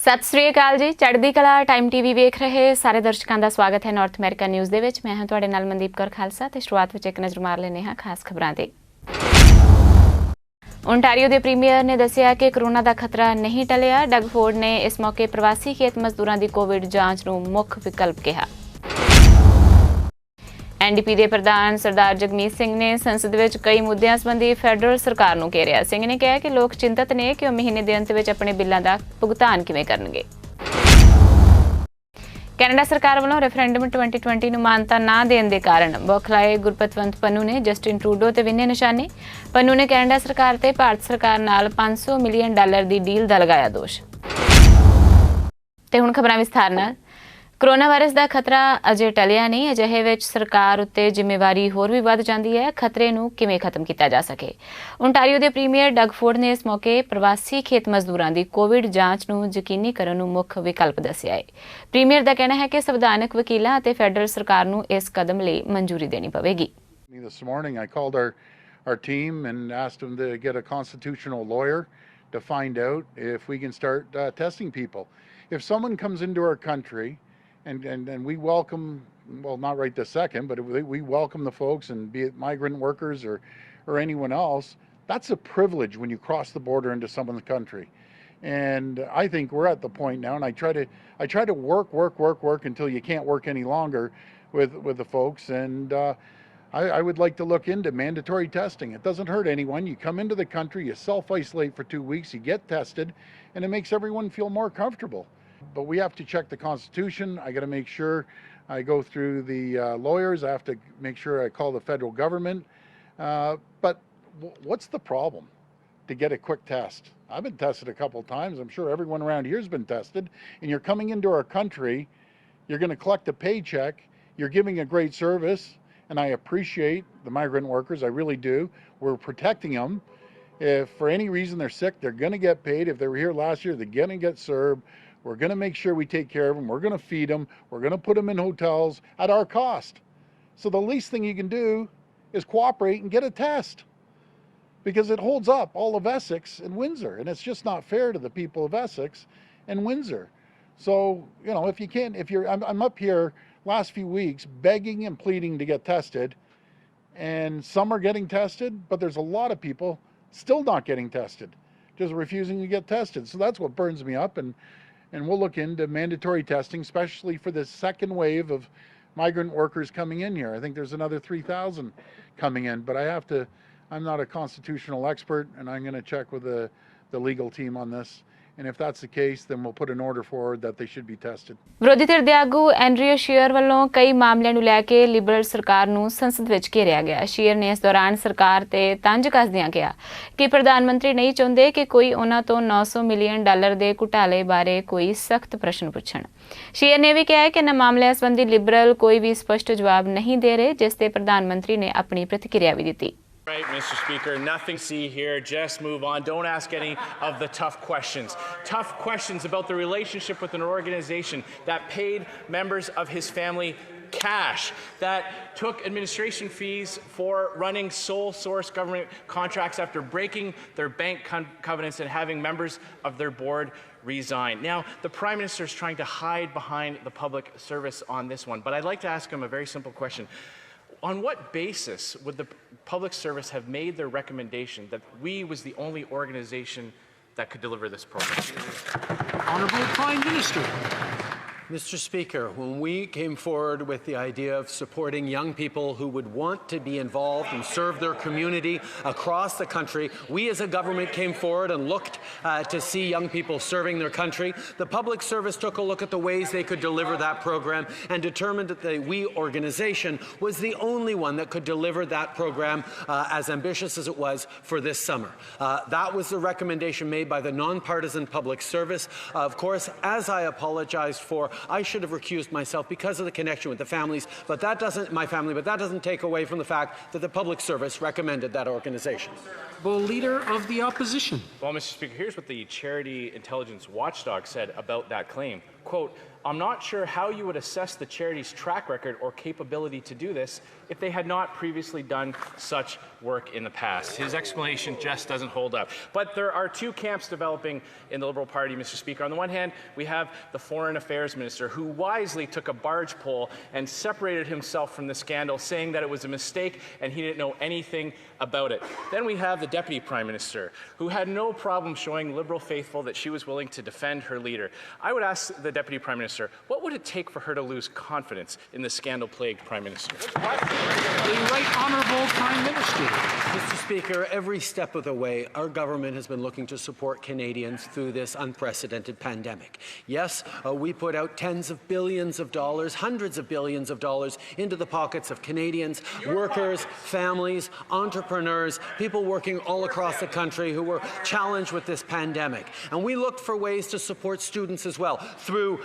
ਸਤਿ ਸ੍ਰੀ ਅਕਾਲ ਜੀ। ਚੜ੍ਹਦੀ ਕਲਾ ਟਾਈਮ ਟੀਵੀ ਵੇਖ ਰਹੇ ਸਾਰੇ ਦਰਸ਼ਕਾਂ ਦਾ ਸਵਾਗਤ ਹੈ ਨਾਰਥ ਅਮਰੀਕਾ ਨਿਊਜ਼ ਦੇ ਵਿੱਚ। ਮੈਂ ਹਾਂ ਤੁਹਾਡੇ ਨਾਲ ਮਨਦੀਪ ਕੌਰ ਖਾਲਸਾ ਤੇ ਸ਼ੁਰੂਆਤ ਵਿੱਚ ਇੱਕ ਨਜ਼ਰ ਮਾਰ ਲੈਂਦੇ ਹਾਂ ਖਾਸ ਖਬਰਾਂ ਤੇ। ਓਨਟਾਰੀਓ ਦੇ ਪ੍ਰੀਮੀਅਰ ਨੇ ਦੱਸਿਆ ਕਿ ਕਰੋਨਾ ਦਾ ਖਤਰਾ ਨਹੀਂ ਟਲਿਆ। ਡਗ ਫੋਰਡ ਨੇ ਇਸ ਮੌਕੇ ਪ੍ਰਵਾਸੀ ਖੇਤ ਮਜ਼ਦੂਰਾਂ ਦੀ ਕੋਵਿਡ ਜਾਂਚ ਨੂੰ ਮੁੱਖ ਵਿਕਲਪ ਕਿਹਾ। ਐਨਡੀਪੀ ਦੇ ਪ੍ਰਧਾਨ ਸਰਦਾਰ ਜਗਮੀਤ ਸਿੰਘ ਨੇ ਸੰਸਦ ਵਿੱਚ ਕਈ ਮੁੱਦਿਆਂ ਸੰਬੰਧੀ ਫੈਡਰਲ ਸਰਕਾਰ ਨੂੰ ਘੇਰਿਆ। ਸਿੰਘ ਨੇ ਕਿਹਾ ਕਿ ਲੋਕ ਚਿੰਤਤ ਨੇ ਕਿ ਉਹ ਮਹੀਨੇ ਦੇ ਅੰਤ ਵਿੱਚ ਆਪਣੇ ਬਿੱਲਾਂ ਦਾ ਭੁਗਤਾਨ ਕਿਵੇਂ ਕਰਨਗੇ। ਕੈਨੇਡਾ ਸਰਕਾਰ ਵੱਲੋਂ ਰੈਫਰੈਂਡਮ 2020 ਨੂੰ ਮਾਨਤਾ ਨਾ ਦੇਣ ਦੇ ਕਾਰਨ ਬੌਖਲਾਏ ਗੁਰਪਤਵੰਤ ਪੰਨੂ ਨੇ ਜਸਟਿਨ ਟਰੂਡੋ ਤੇ ਵਿੰਨੇ ਨਿਸ਼ਾਨੇ। ਪੰਨੂ ਨੇ ਕੈਨੇਡਾ ਸਰਕਾਰ ਤੇ ਭਾਰਤ ਸਰਕਾਰ ਨਾਲ $500 ਮਿਲੀਅਨ ਦੀ ਡੀਲ ਦਾ ਲਗਾਇਆ ਦੋਸ਼। ਤੇ ਹੁਣ ਖਬਰਾਂ ਵਿਸਥਾਰ ਨਾਲ। ਕੋਰੋਨਾ ਵਾਇਰਸ ਦਾ ਖਤਰਾ ਅਜੇ ਟਲਿਆ ਨਹੀਂ। ਅਜਿਹੇ ਵਿੱਚ ਸਰਕਾਰ ਉੱਤੇ ਜ਼ਿੰਮੇਵਾਰੀ ਹੋਰ ਵੀ ਵੱਧ ਜਾਂਦੀ ਹੈ ਖਤਰੇ ਨੂੰ ਕਿਵੇਂ ਖਤਮ ਕੀਤਾ ਜਾ ਸਕੇ। ਓਨਟਾਰੀਓ ਦੇ ਪ੍ਰੀਮੀਅਰ ਡਗ ਫੋਰਡ ਨੇ ਇਸ ਮੌਕੇ ਪ੍ਰਵਾਸੀ ਖੇਤ ਮਜ਼ਦੂਰਾਂ ਦੀ ਕੋਵਿਡ ਜਾਂਚ ਨੂੰ ਯਕੀਨੀ ਕਰਨ ਨੂੰ ਮੁੱਖ ਵਿਕਲਪ ਦੱਸਿਆ ਹੈ। ਪ੍ਰੀਮੀਅਰ ਦਾ ਕਹਿਣਾ ਹੈ ਕਿ ਸੰਵਿਧਾਨਕ ਵਕੀਲਾਂ ਅਤੇ ਫੈਡਰਲ ਸਰਕਾਰ ਨੂੰ ਇਸ ਕਦਮ ਲਈ ਮਨਜ਼ੂਰੀ ਦੇਣੀ ਪਵੇਗੀ। This morning I called our team and asked them to get a constitutional lawyer to find out if we can start testing people. If someone comes into our country and we welcome, well, not right this second, but we welcome the folks, and be it migrant workers or anyone else, that's a privilege when you cross the border into someone's country. And I think we're at the point now, and I try to work until you can't work any longer with the folks, and I would like to look into mandatory testing. It doesn't hurt anyone. You come into the country, you self-isolate for 2 weeks, you get tested, and it makes everyone feel more comfortable. But we have to check the Constitution. I got to make sure I go through the lawyers. I have to make sure I call the federal government. But what's the problem to get a quick test? I've been tested a couple of times. I'm sure everyone around here has been tested. And you're coming into our country, you're going to collect a paycheck, you're giving a great service, and I appreciate the migrant workers, I really do. We're protecting them. If for any reason they're sick, they're going to get paid. If they were here last year, they're going to get served. We're going to make sure we take care of them. We're going to feed them. We're going to put them in hotels at our cost. So the least thing you can do is cooperate and get a test, because it holds up all of Essex and Windsor, and it's just not fair to the people of Essex and Windsor. So, you know, I'm up here last few weeks begging and pleading to get tested, and some are getting tested, but there's a lot of people still not getting tested, just refusing to get tested. So that's what burns me up, and we'll look into mandatory testing, especially for the second wave of migrant workers coming in here. I think there's another 3,000 coming in, but I'm not a constitutional expert, and I'm going to check with the legal team on this. And if that's the case, then we'll put an order forward that they should be tested. ਵਿਰੋਧੀ ਧਿਰ ਦੇ ਆਗੂ Andrew sheer ਵੱਲੋਂ ਕਈ ਮਾਮਲਿਆਂ ਨੂੰ ਲੈ ਕੇ Liberal ਸਰਕਾਰ ਨੂੰ ਸੰਸਦ ਵਿੱਚ ਘੇਰਿਆ ਗਿਆ। ਸ਼ੀਅਰ ਨੇ ਇਸ ਦੌਰਾਨ ਸਰਕਾਰ ਤੇ ਤੰਜ ਕੱਸਦਿਆਂ ਕਿਹਾ ਕਿ ਪ੍ਰਧਾਨ ਮੰਤਰੀ ਨਹੀਂ ਚਾਹੁੰਦੇ ਕਿ ਕੋਈ ਉਹਨਾਂ ਤੋਂ $900 ਮਿਲੀਅਨ ਦੇ ਘੁਟਾਲੇ ਬਾਰੇ ਕੋਈ ਸਖਤ ਪ੍ਰਸ਼ਨ ਪੁੱਛਣ। ਸ਼ੀਅਰ ਨੇ ਵੀ ਕਿਹਾ ਕਿ ਇਹਨਾਂ ਮਾਮਲਿਆਂ ਸੰਬੰਧੀ ਲਿਬਰਲ ਕੋਈ ਵੀ ਸਪਸ਼ਟ ਜਵਾਬ ਨਹੀਂ ਦੇ ਰਹੇ, ਜਿਸ ਤੇ ਪ੍ਰਧਾਨ ਮੰਤਰੀ ਨੇ ਆਪਣੀ ਪ੍ਰਤੀਕਿਰਿਆ ਵੀ ਦਿੱਤੀ। Right, Mr. Speaker, nothing to see here, just move on. Don't ask any of the tough questions. Tough questions about the relationship with an organization that paid members of his family cash, that took administration fees for running sole source government contracts after breaking their bank covenants and having members of their board resign. Now, the Prime Minister is trying to hide behind the public service on this one, but I'd like to ask him a very simple question. On what basis would the public service have made their recommendation that we was the only organization that could deliver this program? Honourable Prime Minister. Mr. Speaker, when we came forward with the idea of supporting young people who would want to be involved and serve their community across the country, we as a government came forward and looked to see young people serving their country. The public service took a look at the ways they could deliver that program and determined that the WE organization was the only one that could deliver that program as ambitious as it was for this summer. That was the recommendation made by the nonpartisan public service. Of course, as I apologized for I should have recused myself because of the connection with the families, but that doesn't take away from the fact that the public service recommended that organization. Leader of the Opposition. Well, Mr. Speaker, here's what the Charity Intelligence Watchdog said about that claim. Quote, I'm not sure how you would assess the charity's track record or capability to do this if they had not previously done such work in the past. His explanation just doesn't hold up. But there are two camps developing in the Liberal Party, Mr. Speaker. On the one hand, we have the Foreign Affairs Minister, who wisely took a barge pole and separated himself from the scandal, saying that it was a mistake and he didn't know anything about it. Then we have the Deputy Prime Minister, who had no problem showing Liberal faithful that she was willing to defend her leader. I would ask the Deputy Prime Minister, what would it take for her to lose confidence in the scandal-plagued Prime Minister? The Right Honourable Prime Minister. Mr. Speaker, every step of the way, our government has been looking to support Canadians through this unprecedented pandemic. Yes, we put out tens of billions of dollars, hundreds of billions of dollars into the pockets of Canadians, workers, families, entrepreneurs, people working all across the country who were challenged with this pandemic. And we looked for ways to support students as well, through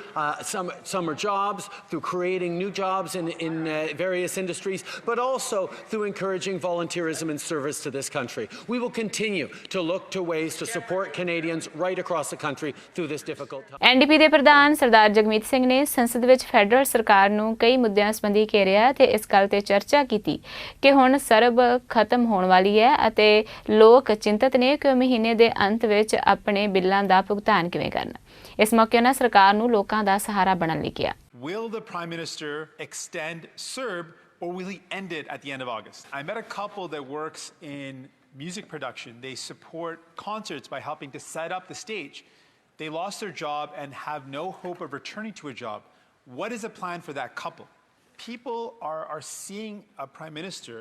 summer jobs, through creating new jobs in various industries, but also through encouraging volunteerism and service to this country. We will continue to look to ways to support Canadians right across the country through this difficult time. NDP ਦੇ ਪ੍ਰਧਾਨ ਸਰਦਾਰ ਜਗਮੀਤ ਸਿੰਘ ਨੇ ਸੰਸਦ ਵਿੱਚ federal ਸਰਕਾਰ ਨੂੰ ਕਈ ਮੁੱਦਿਆਂ ਸੰਬੰਧੀ ਘੇਰਿਆ ਤੇ ਇਸ ਗੱਲ ਤੇ ਚਰਚਾ ਕੀਤੀ ਕਿ ਹੁਣ ਸਰਬ ਖਤਮ ਹੋਣ ਵਾਲੀ ਹੈ ਅਤੇ ਲੋਕ ਚਿੰਤਤ ਨੇ ਕਿ ਉਹ ਮਹੀਨੇ ਦੇ ਅੰਤ ਵਿੱਚ ਆਪਣੇ ਬਿੱਲਾਂ ਦਾ ਭੁਗਤਾਨ ਕਿਵੇਂ ਕਰਨ। ਇਸ ਮੌਕੇ ਉਹਨਾਂ ਸਰਕਾਰ ਨੂੰ ਲੋਕਾਂ ਦਾ ਸਹਾਰਾ ਬਣਨ ਲਈ ਕਿਹਾ। Will the Prime Minister extend CERB or will he end it at the end of August? I met a couple that works in music production. They support concerts by helping to set up the stage. They lost their job and have no hope of returning to a job. What is the plan for that couple? People are seeing a Prime Minister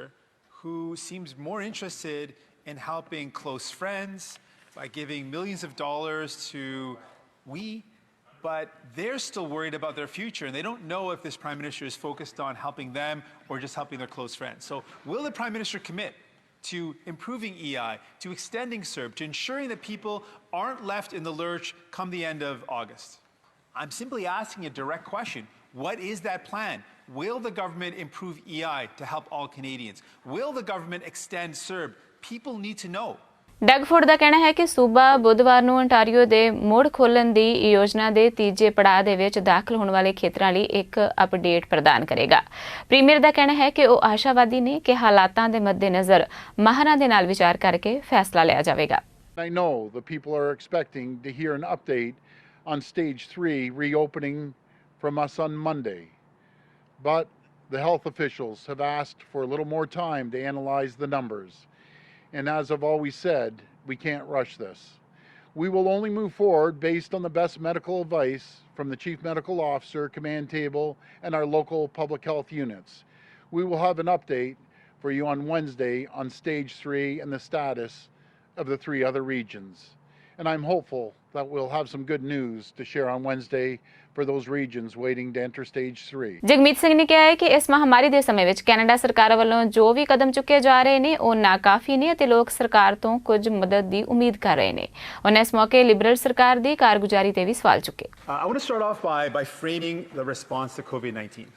who seems more interested in helping close friends by giving millions of dollars to but they're still worried about their future, and they don't know if this Prime Minister is focused on helping them or just helping their close friends. So will the Prime Minister commit to improving EI, to extending CERB, to ensuring that people aren't left in the lurch come the end of August? I'm simply asking a direct question. What is that plan? Will the government improve EI to help all Canadians? Will the government extend CERB? People need to know. Doug Ford ਦਾ ਕਹਿਣਾ ਹੈ ਕਿ ਸੂਬਾ ਬੁੱਧਵਾਰ ਨੂੰ ontario ਦੇ ਮੁੜ ਖੋਲ੍ਹਣ ਦੀ ਯੋਜਨਾ ਦੇ ਤੀਜੇ ਪੜਾਅ ਦੇ ਵਿੱਚ ਦਾਖਲ ਹੋਣ ਵਾਲੇ ਖੇਤਰਾਂ ਲਈ ਇੱਕ ਅਪਡੇਟ ਪ੍ਰਦਾਨ ਕਰੇਗਾ। ਪ੍ਰੀਮੀਅਰ ਦਾ ਕਹਿਣਾ ਹੈ ਕਿ ਉਹ ਆਸ਼ਾਵਾਦੀ ਨੇ ਕਿ ਹਾਲਾਤਾਂ ਦੇ ਮੱਦੇਨਜ਼ਰ ਮਾਹਰਾਂ ਦੇ ਨਾਲ ਵਿਚਾਰ ਕਰਕੇ ਫੈਸਲਾ ਲਿਆ ਜਾਵੇਗਾ। I know the people are expecting to hear an update on stage 3 reopening from us on Monday. But the health officials have asked for a little more time to analyze the numbers. And as I've always said, we can't rush this. We will only move forward based on the best medical advice from the Chief Medical Officer, command table, and our local public health units. We will have an update for you on Wednesday on stage 3 and the status of the 3 other regions. And I'm hopeful that we'll have some good news to share on Wednesday for those regions waiting to enter stage 3. Jagmeet Singh ਨੇ ਕਿਹਾ ਹੈ ਕਿ ਇਸ ਮਹਾਮਾਰੀ ਦੇ ਸਮੇਂ ਵਿੱਚ Canada ਸਰਕਾਰ ਵੱਲੋਂ ਜੋ ਵੀ ਕਦਮ ਚੁੱਕੇ ਜਾ ਰਹੇ ਨੇ ਉਹ ਨਾਕਾਫੀ ਨੇ ਅਤੇ ਲੋਕ ਸਰਕਾਰ ਤੋਂ ਕੁਝ ਮਦਦ ਦੀ ਉਮੀਦ ਕਰ ਰਹੇ ਨੇ। ਉਹਨਾਂ ਇਸ ਮੌਕੇ ਲਿਬਰਲ ਸਰਕਾਰ ਦੀ ਕਾਰਗੁਜ਼ਾਰੀ ਤੇ ਵੀ ਸਵਾਲ ਚੁੱਕੇ। I want to start off by framing the response to COVID-19.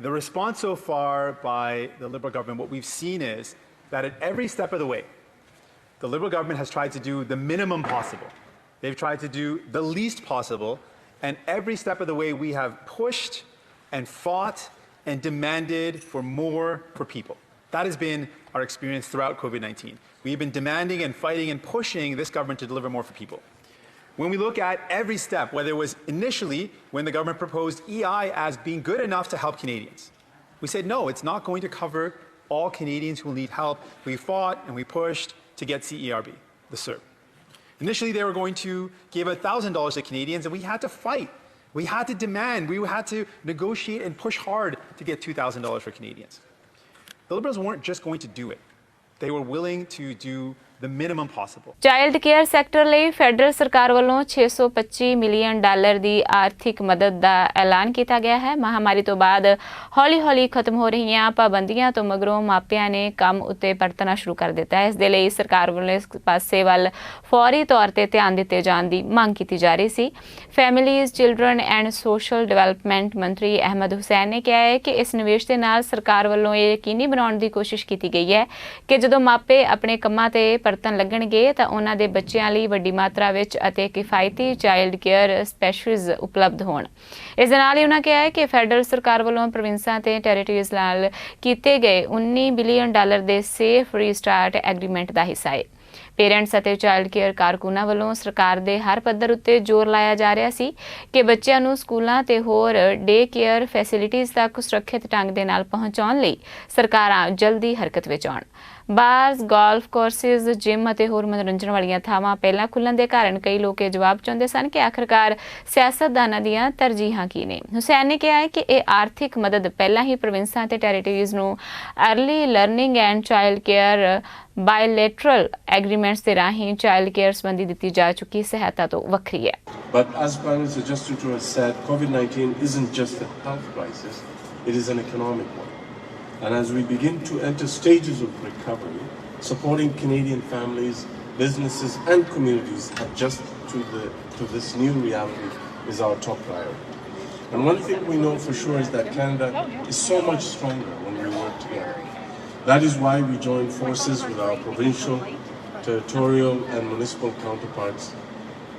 The response so far by the Liberal government, what we've seen is that at every step of the way, the Liberal government has tried to do the minimum possible. They've tried to do the least possible. And every step of the way, we have pushed and fought and demanded for more for people. That has been our experience throughout COVID-19. We've been demanding and fighting and pushing this government to deliver more for people. When we look at every step, whether it was initially when the government proposed EI as being good enough to help Canadians, we said, no, it's not going to cover all Canadians who will need help. We fought and we pushed to get CERB, the CERB. Initially, they were going to give $1,000 to Canadians, and we had to fight. We had to demand. We had to negotiate and push hard to get $2,000 for Canadians. The Liberals weren't just going to do it. They were willing to do the minimum possible. Child care sector ਲਈ federal ਸਰਕਾਰ ਵੱਲੋਂ 625 million dollar ਦੀ ਆਰਥਿਕ ਮਦਦ ਦਾ ਐਲਾਨ ਕੀਤਾ ਗਿਆ ਹੈ। ਮਹਾਮਾਰੀ ਤੋਂ ਬਾਅਦ ਹੌਲੀ-ਹੌਲੀ ਖਤਮ ਹੋ ਰਹੀਆਂ ਪਾਬੰਦੀਆਂ ਤੋਂ ਮਗਰੋਂ ਮਾਪਿਆਂ ਨੇ ਕੰਮ ਉੱਤੇ ਪਰਤਣਾ ਸ਼ੁਰੂ ਕਰ ਦਿੱਤਾ ਹੈ। ਇਸ ਦੇ ਲਈ ਸਰਕਾਰ ਵੱਲੋਂ ਇਸ ਪਾਸੇ ਵੱਲ ਫੌਰੀ ਤੌਰ ਤੇ ਧਿਆਨ ਦਿੱਤੇ ਜਾਣ ਦੀ ਮੰਗ ਕੀਤੀ ਜਾ ਰਹੀ ਸੀ। Families, children and social development ਮੰਤਰੀ ਅਹਿਮਦ ਹੁਸੈਨ ਨੇ ਕਿਹਾ ਹੈ ਕਿ ਇਸ ਨਿਵੇਸ਼ ਦੇ ਨਾਲ ਸਰਕਾਰ ਵੱਲੋਂ ਇਹ ਯਕੀਨੀ ਬਣਾਉਣ ਦੀ ਕੋਸ਼ਿਸ਼ ਕੀਤੀ ਗਈ ਹੈ ਕਿ ਜਦੋਂ ਮਾਪੇ ਆਪਣੇ ਕੰਮਾਂ ਤੇ ਪਰਤਣ ਲੱਗਣਗੇ ਤਾਂ ਉਹਨਾਂ ਦੇ ਬੱਚਿਆਂ ਲਈ ਵੱਡੀ ਮਾਤਰਾ ਵਿੱਚ ਅਤੇ ਕਿਫਾਇਤੀ ਚਾਈਲਡ ਕੇਅਰ ਸਪੈਸ਼ਲਿਸਟ ਉਪਲਬਧ ਹੋਣ। ਇਸ ਦੇ ਨਾਲ ਹੀ ਉਹਨਾਂ ਕਿਹਾ ਹੈ ਕਿ ਫੈਡਰਲ ਸਰਕਾਰ ਵੱਲੋਂ ਪ੍ਰੋਵਿੰਸਾਂ ਤੇ ਟੈਰੀਟਰੀਜ਼ ਨਾਲ ਕੀਤੇ ਗਏ 19 ਬਿਲੀਅਨ ਡਾਲਰ ਦੇ ਸੇਫ ਰੀਸਟਾਰਟ ਐਗਰੀਮੈਂਟ ਦਾ ਹਿੱਸਾ ਹੈ। ਪੇਰੈਂਟਸ ਅਤੇ ਚਾਈਲਡ ਕੇਅਰ ਕਾਰਕੁਨਾਂ ਵੱਲੋਂ ਸਰਕਾਰ ਦੇ ਹਰ ਪੱਧਰ ਉੱਤੇ ਜ਼ੋਰ ਲਾਇਆ ਜਾ ਰਿਹਾ ਸੀ ਕਿ ਬੱਚਿਆਂ ਨੂੰ ਸਕੂਲਾਂ ਤੇ ਹੋਰ ਡੇ ਕੇਅਰ ਫੈਸਿਲਿਟੀਜ਼ ਤੱਕ ਸੁਰੱਖਿਅਤ ਢੰਗ ਦੇ ਨਾਲ ਪਹੁੰਚਾਉਣ ਲਈ ਸਰਕਾਰਾਂ ਜਲਦੀ ਹਰਕਤ ਵਿੱਚ ਆਉਣ। ਬਾਰਸ, ਗੋਲਫ ਕੋਰਸਿਸ, ਜਿਮ ਅਤੇ ਹੋਰ ਮਨੋਰੰਜਨ ਵਾਲੀਆਂ ਥਾਵਾਂ ਪਹਿਲਾਂ ਖੁੱਲ੍ਹਣ ਦੇ ਕਾਰਨ ਕਈ ਲੋਕ ਇਹ ਜਵਾਬ ਚਾਹੁੰਦੇ ਸਨ ਕਿ ਆਖਰਕਾਰ ਸਿਆਸਤਦਾਨਾਂ ਦੀਆਂ ਤਰਜੀਹਾਂ ਕੀ ਨੇ। ਹੁਸੈਨ ਨੇ ਕਿਹਾ ਹੈ ਕਿ ਇਹ ਆਰਥਿਕ ਮਦਦ ਪਹਿਲਾਂ ਹੀ ਪ੍ਰੋਵਿੰਸਾਂ ਤੇ ਟੈਰੀਟਰੀਜ਼ ਨੂੰ early learning and child care bilateral agreements ਦੇ ਰਾਹੀਂ ਚਾਈਲਡ ਕੇਅਰ ਸੰਬੰਧੀ ਦਿੱਤੀ ਜਾ ਚੁੱਕੀ ਸਹਾਇਤਾ ਤੋਂ ਵੱਖਰੀ ਹੈ। But as Prime Minister Justin Trudeau has said, COVID-19 isn't just a health crisis, it is an economic one. And as we begin to enter stages of recovery, supporting Canadian families, businesses and communities adjust to this new reality is our top priority. And one thing we know for sure is that Canada is so much stronger when we work together. That is why we join forces with our provincial, territorial and municipal counterparts.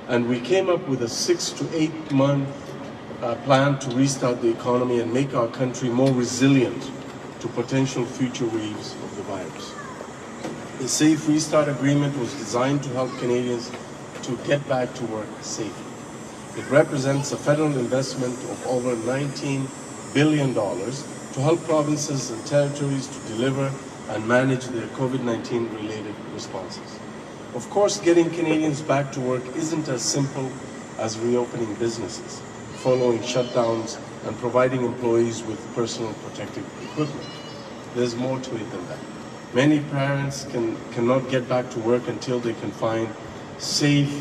And we came up with a 6 to 8 month plan to restart the economy and make our country more resilient to potential future waves of the virus. The Safe Restart Agreement was designed to help Canadians to get back to work safely. It represents a federal investment of over $19 billion to help provinces and territories to deliver and manage their COVID-19 related responses. Of course, getting Canadians back to work isn't as simple as reopening businesses, following shutdowns and providing employees with personal protective equipment. There's more to it than that. Many parents cannot get back to work until they can find safe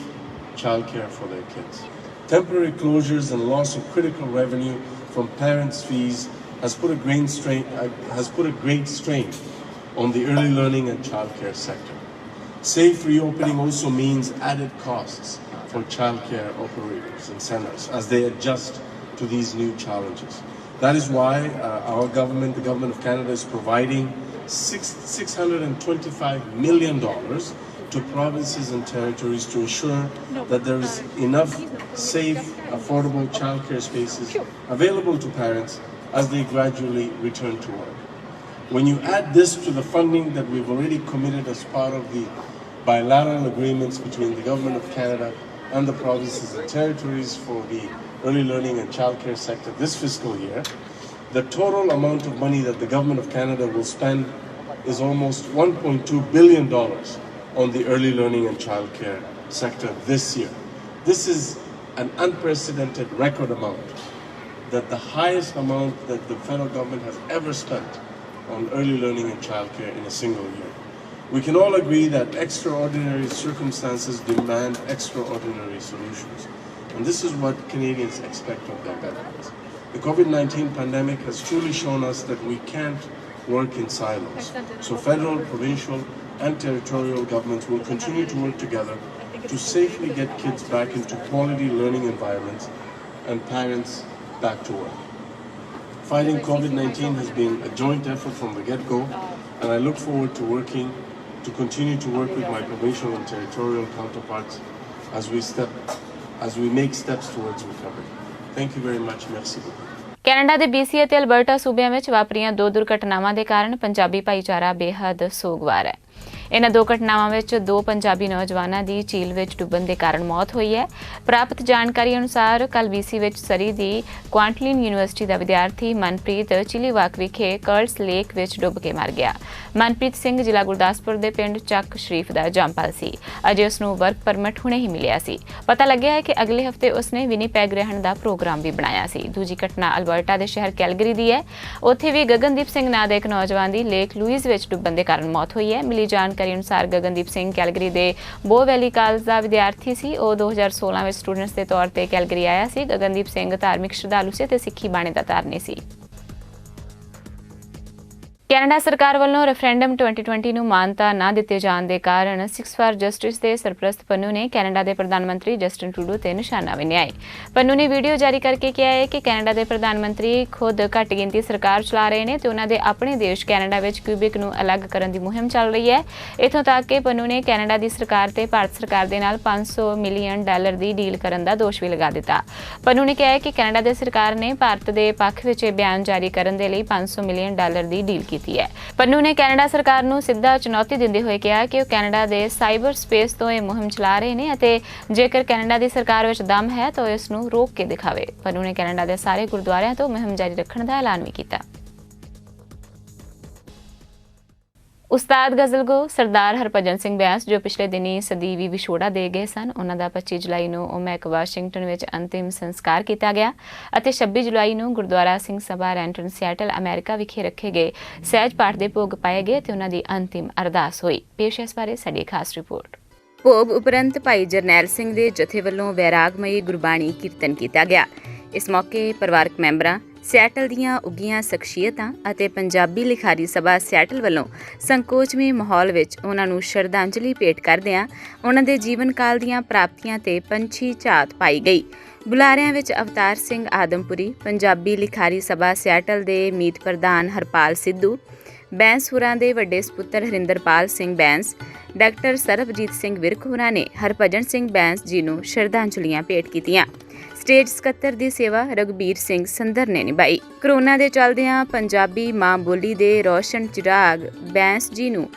childcare for their kids. Temporary closures and loss of critical revenue from parents' fees has put a great strain on the early learning and childcare sector. Safe reopening also means added costs for childcare operators and centers as they adjust to these new challenges. That is why our government, the Government of Canada, is providing $625 million to provinces and territories to ensure that there is enough safe, affordable childcare spaces available to parents as they gradually return to work. When you add this to the funding that we've already committed as part of the bilateral agreements between the Government of Canada and the provinces and territories for the early learning and childcare sector this fiscal year, the total amount of money that the Government of Canada will spend is almost $1.2 billion on the early learning and childcare sector this year. This is an unprecedented record amount, that the highest amount that the federal government has ever spent on early learning and childcare in a single year. We can all agree that extraordinary circumstances demand extraordinary solutions. And this is what Canadians expect of their governments. The COVID-19 pandemic has truly shown us that we can't work in silos. So federal, provincial, and territorial governments will continue to work together to safely get kids back into quality learning environments and parents back to work. Fighting COVID-19 has been a joint effort from the get-go, and I look forward to continue to work with my provincial and territorial counterparts as we make steps towards recovery. Thank you very much. Merci beaucoup. Canada ਦੇ BC ਅਤੇ Alberta ਸੂਬਿਆਂ ਵਿੱਚ ਵਾਪਰੀਆਂ ਦੋ ਦੁਰਘਟਨਾਵਾਂ ਦੇ ਕਾਰਨ ਪੰਜਾਬੀ ਭਾਈਚਾਰਾ ਬੇਹੱਦ ਸੋਗਵਾਰ ਹੈ। ਇਹਨਾਂ ਦੋ ਘਟਨਾਵਾਂ ਵਿੱਚ ਦੋ ਪੰਜਾਬੀ ਨੌਜਵਾਨਾਂ ਦੀ ਝੀਲ ਵਿੱਚ ਡੁੱਬਣ ਦੇ ਕਾਰਨ ਮੌਤ ਹੋਈ ਹੈ। ਪ੍ਰਾਪਤ ਜਾਣਕਾਰੀ ਅਨੁਸਾਰ ਕੱਲ BC ਵਿੱਚ ਸਰੀ ਦੀ ਕੁਆਂਟਲਿਨ ਯੂਨੀਵਰਸਿਟੀ ਦਾ ਵਿਦਿਆਰਥੀ ਮਨਪ੍ਰੀਤ ਚਿਲੀਵਾਕ ਵਿਖੇ ਕਰਲਸ ਲੇਕ ਵਿੱਚ ਡੁੱਬ ਕੇ ਮਰ ਗਿਆ। ਮਨਪ੍ਰੀਤ ਸਿੰਘ ਜ਼ਿਲ੍ਹਾ ਗੁਰਦਾਸਪੁਰ ਦੇ ਪਿੰਡ ਚੱਕ ਸ਼ਰੀਫ ਦਾ ਜੰਮਪਲ ਸੀ। ਅਜੇ ਉਸ ਨੂੰ ਵਰਕ ਪਰਮਿਟ ਹੁਣੇ ਹੀ ਮਿਲਿਆ ਸੀ। ਪਤਾ ਲੱਗਿਆ ਹੈ ਕਿ ਅਗਲੇ ਹਫ਼ਤੇ ਉਸਨੇ ਵਿਨੀਪੈਗ ਰਹਿਣ ਦਾ ਪ੍ਰੋਗਰਾਮ ਵੀ ਬਣਾਇਆ ਸੀ। ਦੂਜੀ ਘਟਨਾ ਅਲਬਰਟਾ ਦੇ ਸ਼ਹਿਰ ਕੈਲਗਰੀ ਦੀ ਹੈ। ਉੱਥੇ ਵੀ ਗਗਨਦੀਪ ਸਿੰਘ ਨਾਂ ਦੇ ਇੱਕ ਨੌਜਵਾਨ ਦੀ ਲੇਕ ਲੂਇਜ਼ ਵਿੱਚ ਡੁੱਬਣ ਦੇ ਕਾਰਨ ਮੌਤ ਹੋਈ ਹੈ। ਮਿਲੀ ਜਾਣਕਾਰੀ ਜਾਣਕਾਰੀ ਅਨੁਸਾਰ ਗਗਨਦੀਪ ਸਿੰਘ ਕੈਲਗਰੀ ਦੇ ਬੋ ਵੈਲੀ ਕਾਲਜ ਦਾ ਵਿਦਿਆਰਥੀ ਸੀ। ਉਹ 2016 ਵਿੱਚ ਸਟੂਡੈਂਟਸ ਦੇ ਤੌਰ ਤੇ ਕੈਲਗਰੀ ਆਇਆ ਸੀ। ਗਗਨਦੀਪ ਸਿੰਘ ਧਾਰਮਿਕ ਸ਼ਰਧਾਲੂ ਸੀ ਅਤੇ ਸਿੱਖੀ ਬਾਣੇ ਦਾ ਧਾਰਨੀ ਸੀ। ਕੈਨੇਡਾ ਸਰਕਾਰ ਵੱਲੋਂ ਰੈਫਰੈਂਡਮ 2020 ਨੂੰ ਮਾਨਤਾ ਨਾ ਦਿੱਤੇ ਜਾਣ ਦੇ ਕਾਰਨ ਸਿੱਖਸ ਫਾਰ ਜਸਟਿਸ ਦੇ ਸਰਪ੍ਰਸਤ ਪੰਨੂ ਨੇ ਕੈਨੇਡਾ ਦੇ ਪ੍ਰਧਾਨ ਮੰਤਰੀ ਜਸਟਿਨ ਟਰੂਡੋ ਤੇ ਨਿਸ਼ਾਨਾ ਵਿੰਨਿਆ ਹੈ। ਪੰਨੂ ਨੇ ਵੀਡੀਓ ਜਾਰੀ ਕਰਕੇ ਕਿਹਾ ਹੈ ਕਿ ਕੈਨੇਡਾ ਦੇ ਪ੍ਰਧਾਨ ਮੰਤਰੀ ਖੁਦ ਘੱਟ ਗਿਣਤੀ ਸਰਕਾਰ ਚਲਾ ਰਹੇ ਨੇ ਤੇ ਉਹਨਾਂ ਦੇ ਆਪਣੇ ਦੇਸ਼ ਕੈਨੇਡਾ ਵਿੱਚ ਕਿਊਬਿਕ ਨੂੰ ਅਲੱਗ ਕਰਨ ਦੀ ਮੁਹਿੰਮ ਚੱਲ ਰਹੀ ਹੈ। ਇੱਥੋਂ ਤੱਕ ਕਿ ਪੰਨੂ ਨੇ ਕੈਨੇਡਾ ਦੀ ਸਰਕਾਰ ਤੇ ਭਾਰਤ ਸਰਕਾਰ ਦੇ ਨਾਲ $500 ਮਿਲੀਅਨ ਦੀ ਡੀਲ ਕਰਨ ਦਾ ਦੋਸ਼ ਵੀ ਲਗਾ ਦਿੱਤਾ। ਪੰਨੂ ਨੇ ਕਿਹਾ ਹੈ ਕਿ ਕੈਨੇਡਾ ਦੀ ਸਰਕਾਰ ਨੇ ਭਾਰਤ ਦੇ ਪੱਖ ਵਿੱਚ ਇਹ ਬਿਆਨ ਜਾਰੀ ਕਰਨ ਦੇ ਲਈ $500 ਮਿਲੀਅਨ ਦੀ ਡੀਲ ਕੀਤੀ ਹੈ। ਪੰਨੂ ਨੇ ਕੈਨੇਡਾ ਸਰਕਾਰ ਨੂੰ ਸਿੱਧਾ ਚੁਣੌਤੀ ਦਿੰਦੇ ਹੋਏ ਕਿਹਾ ਕਿ ਉਹ ਕੈਨੇਡਾ ਦੇ ਸਾਈਬਰ ਸਪੇਸ ਤੋਂ ਇਹ ਮੁਹਿੰਮ ਚਲਾ ਰਹੇ ਨੇ ਅਤੇ ਜੇਕਰ ਕੈਨੇਡਾ ਦੀ ਸਰਕਾਰ ਵਿੱਚ ਦਮ ਹੈ ਤਾਂ ਇਸ ਨੂੰ ਰੋਕ ਕੇ ਦਿਖਾਵੇ। ਪੰਨੂ ਨੇ ਕੈਨੇਡਾ ਦੇ ਸਾਰੇ ਗੁਰਦੁਆਰਿਆਂ ਤੋਂ ਮੁਹਿੰਮ ਜਾਰੀ ਰੱਖਣ ਦਾ ਐਲਾਨ ਵੀ ਕੀਤਾ। ਉਸਤਾਦ ਗਜ਼ਲਗੋ ਸਰਦਾਰ ਹਰਭਜਨ ਸਿੰਘ ਬੈਂਸ ਜੋ ਪਿਛਲੇ ਦਿਨੀ ਸਦੀਵੀ ਵਿਛੋੜਾ ਦੇ ਗਏ ਸਨ, ਉਹਨਾਂ ਦਾ 25 ਜੁਲਾਈ ਨੂੰ ਓਮੈਕ ਵਾਸ਼ਿੰਗਟਨ ਵਿੱਚ ਅੰਤਿਮ ਸੰਸਕਾਰ ਕੀਤਾ ਗਿਆ ਅਤੇ 26 ਜੁਲਾਈ ਨੂੰ ਗੁਰਦੁਆਰਾ ਸਿੰਘ ਸਭਾ ਰੈਂਟਨ ਸਿਐਟਲ ਅਮਰੀਕਾ ਵਿਖੇ ਰੱਖੇ ਗਏ ਸਹਿਜ ਪਾਠ ਦੇ ਭੋਗ ਪਾਏ ਗਏ ਤੇ ਉਹਨਾਂ ਦੀ ਅੰਤਿਮ ਅਰਦਾਸ ਹੋਈ। ਪੇਸ਼ ਇਸ ਬਾਰੇ ਸਾਡੀ ਖਾਸ ਰਿਪੋਰਟ। ਭੋਗ ਉਪਰੰਤ ਭਾਈ ਜਰਨੈਲ ਸਿੰਘ ਦੇ ਜਥੇ ਵੱਲੋਂ ਵੈਰਾਗਮਈ ਗੁਰਬਾਣੀ ਕੀਰਤਨ ਕੀਤਾ ਗਿਆ। ਇਸ ਮੌਕੇ ਪਰਿਵਾਰਕ ਮੈਂਬਰਾਂ, ਸਿਐਟਲ ਦੀਆਂ ਉੱਘੀਆਂ ਸ਼ਖਸੀਅਤਾਂ ਅਤੇ ਪੰਜਾਬੀ ਲਿਖਾਰੀ ਸਭਾ ਸਿਐਟਲ ਵੱਲੋਂ ਸੰਕੋਚਵੇਂ ਮਾਹੌਲ ਵਿੱਚ ਉਹਨਾਂ ਨੂੰ ਸ਼ਰਧਾਂਜਲੀ ਭੇਟ ਕਰਦਿਆਂ ਉਹਨਾਂ ਦੇ ਜੀਵਨ ਕਾਲ ਦੀਆਂ ਪ੍ਰਾਪਤੀਆਂ ਤੇ ਪੰਛੀ ਝਾਤ ਪਾਈ ਗਈ। ਬੁਲਾਰਿਆਂ ਵਿੱਚ ਅਵਤਾਰ ਸਿੰਘ ਆਦਮਪੁਰੀ, ਪੰਜਾਬੀ ਲਿਖਾਰੀ ਸਭਾ ਸਿਐਟਲ ਦੇ ਮੀਤ ਪ੍ਰਧਾਨ ਹਰਪਾਲ ਸਿੱਧੂ, ਬੈਂਸ ਹੁਰਾਂ ਦੇ ਵੱਡੇ ਸਪੁੱਤਰ ਹਰਿੰਦਰਪਾਲ ਸਿੰਘ ਬੈਂਸ, ਡਾਕਟਰ ਸਰਬਜੀਤ ਸਿੰਘ ਵਿਰਕ ਹੁਰਾਂ ਨੇ ਹਰਭਜਨ ਸਿੰਘ ਬੈਂਸ ਜੀ ਨੂੰ ਸ਼ਰਧਾਂਜਲੀਆਂ ਭੇਟ ਕੀਤੀਆਂ। ਸਟੇਜ ਸਕੱਤਰ ਦੀ ਸੇਵਾ ਰਘਬੀਰ ਸਿੰਘ ਸੰਧਰ ਨੇ ਨਿਭਾਈ। ਕਰੋਨਾ ਦੇ ਚੱਲਦਿਆਂ ਪੰਜਾਬੀ ਮਾਂ ਬੋਲੀ ਦੇ ਰੋਸ਼ਨ ਚਿਰਾਗ ਬੈਂਸ ਜੀ ਨੂੰ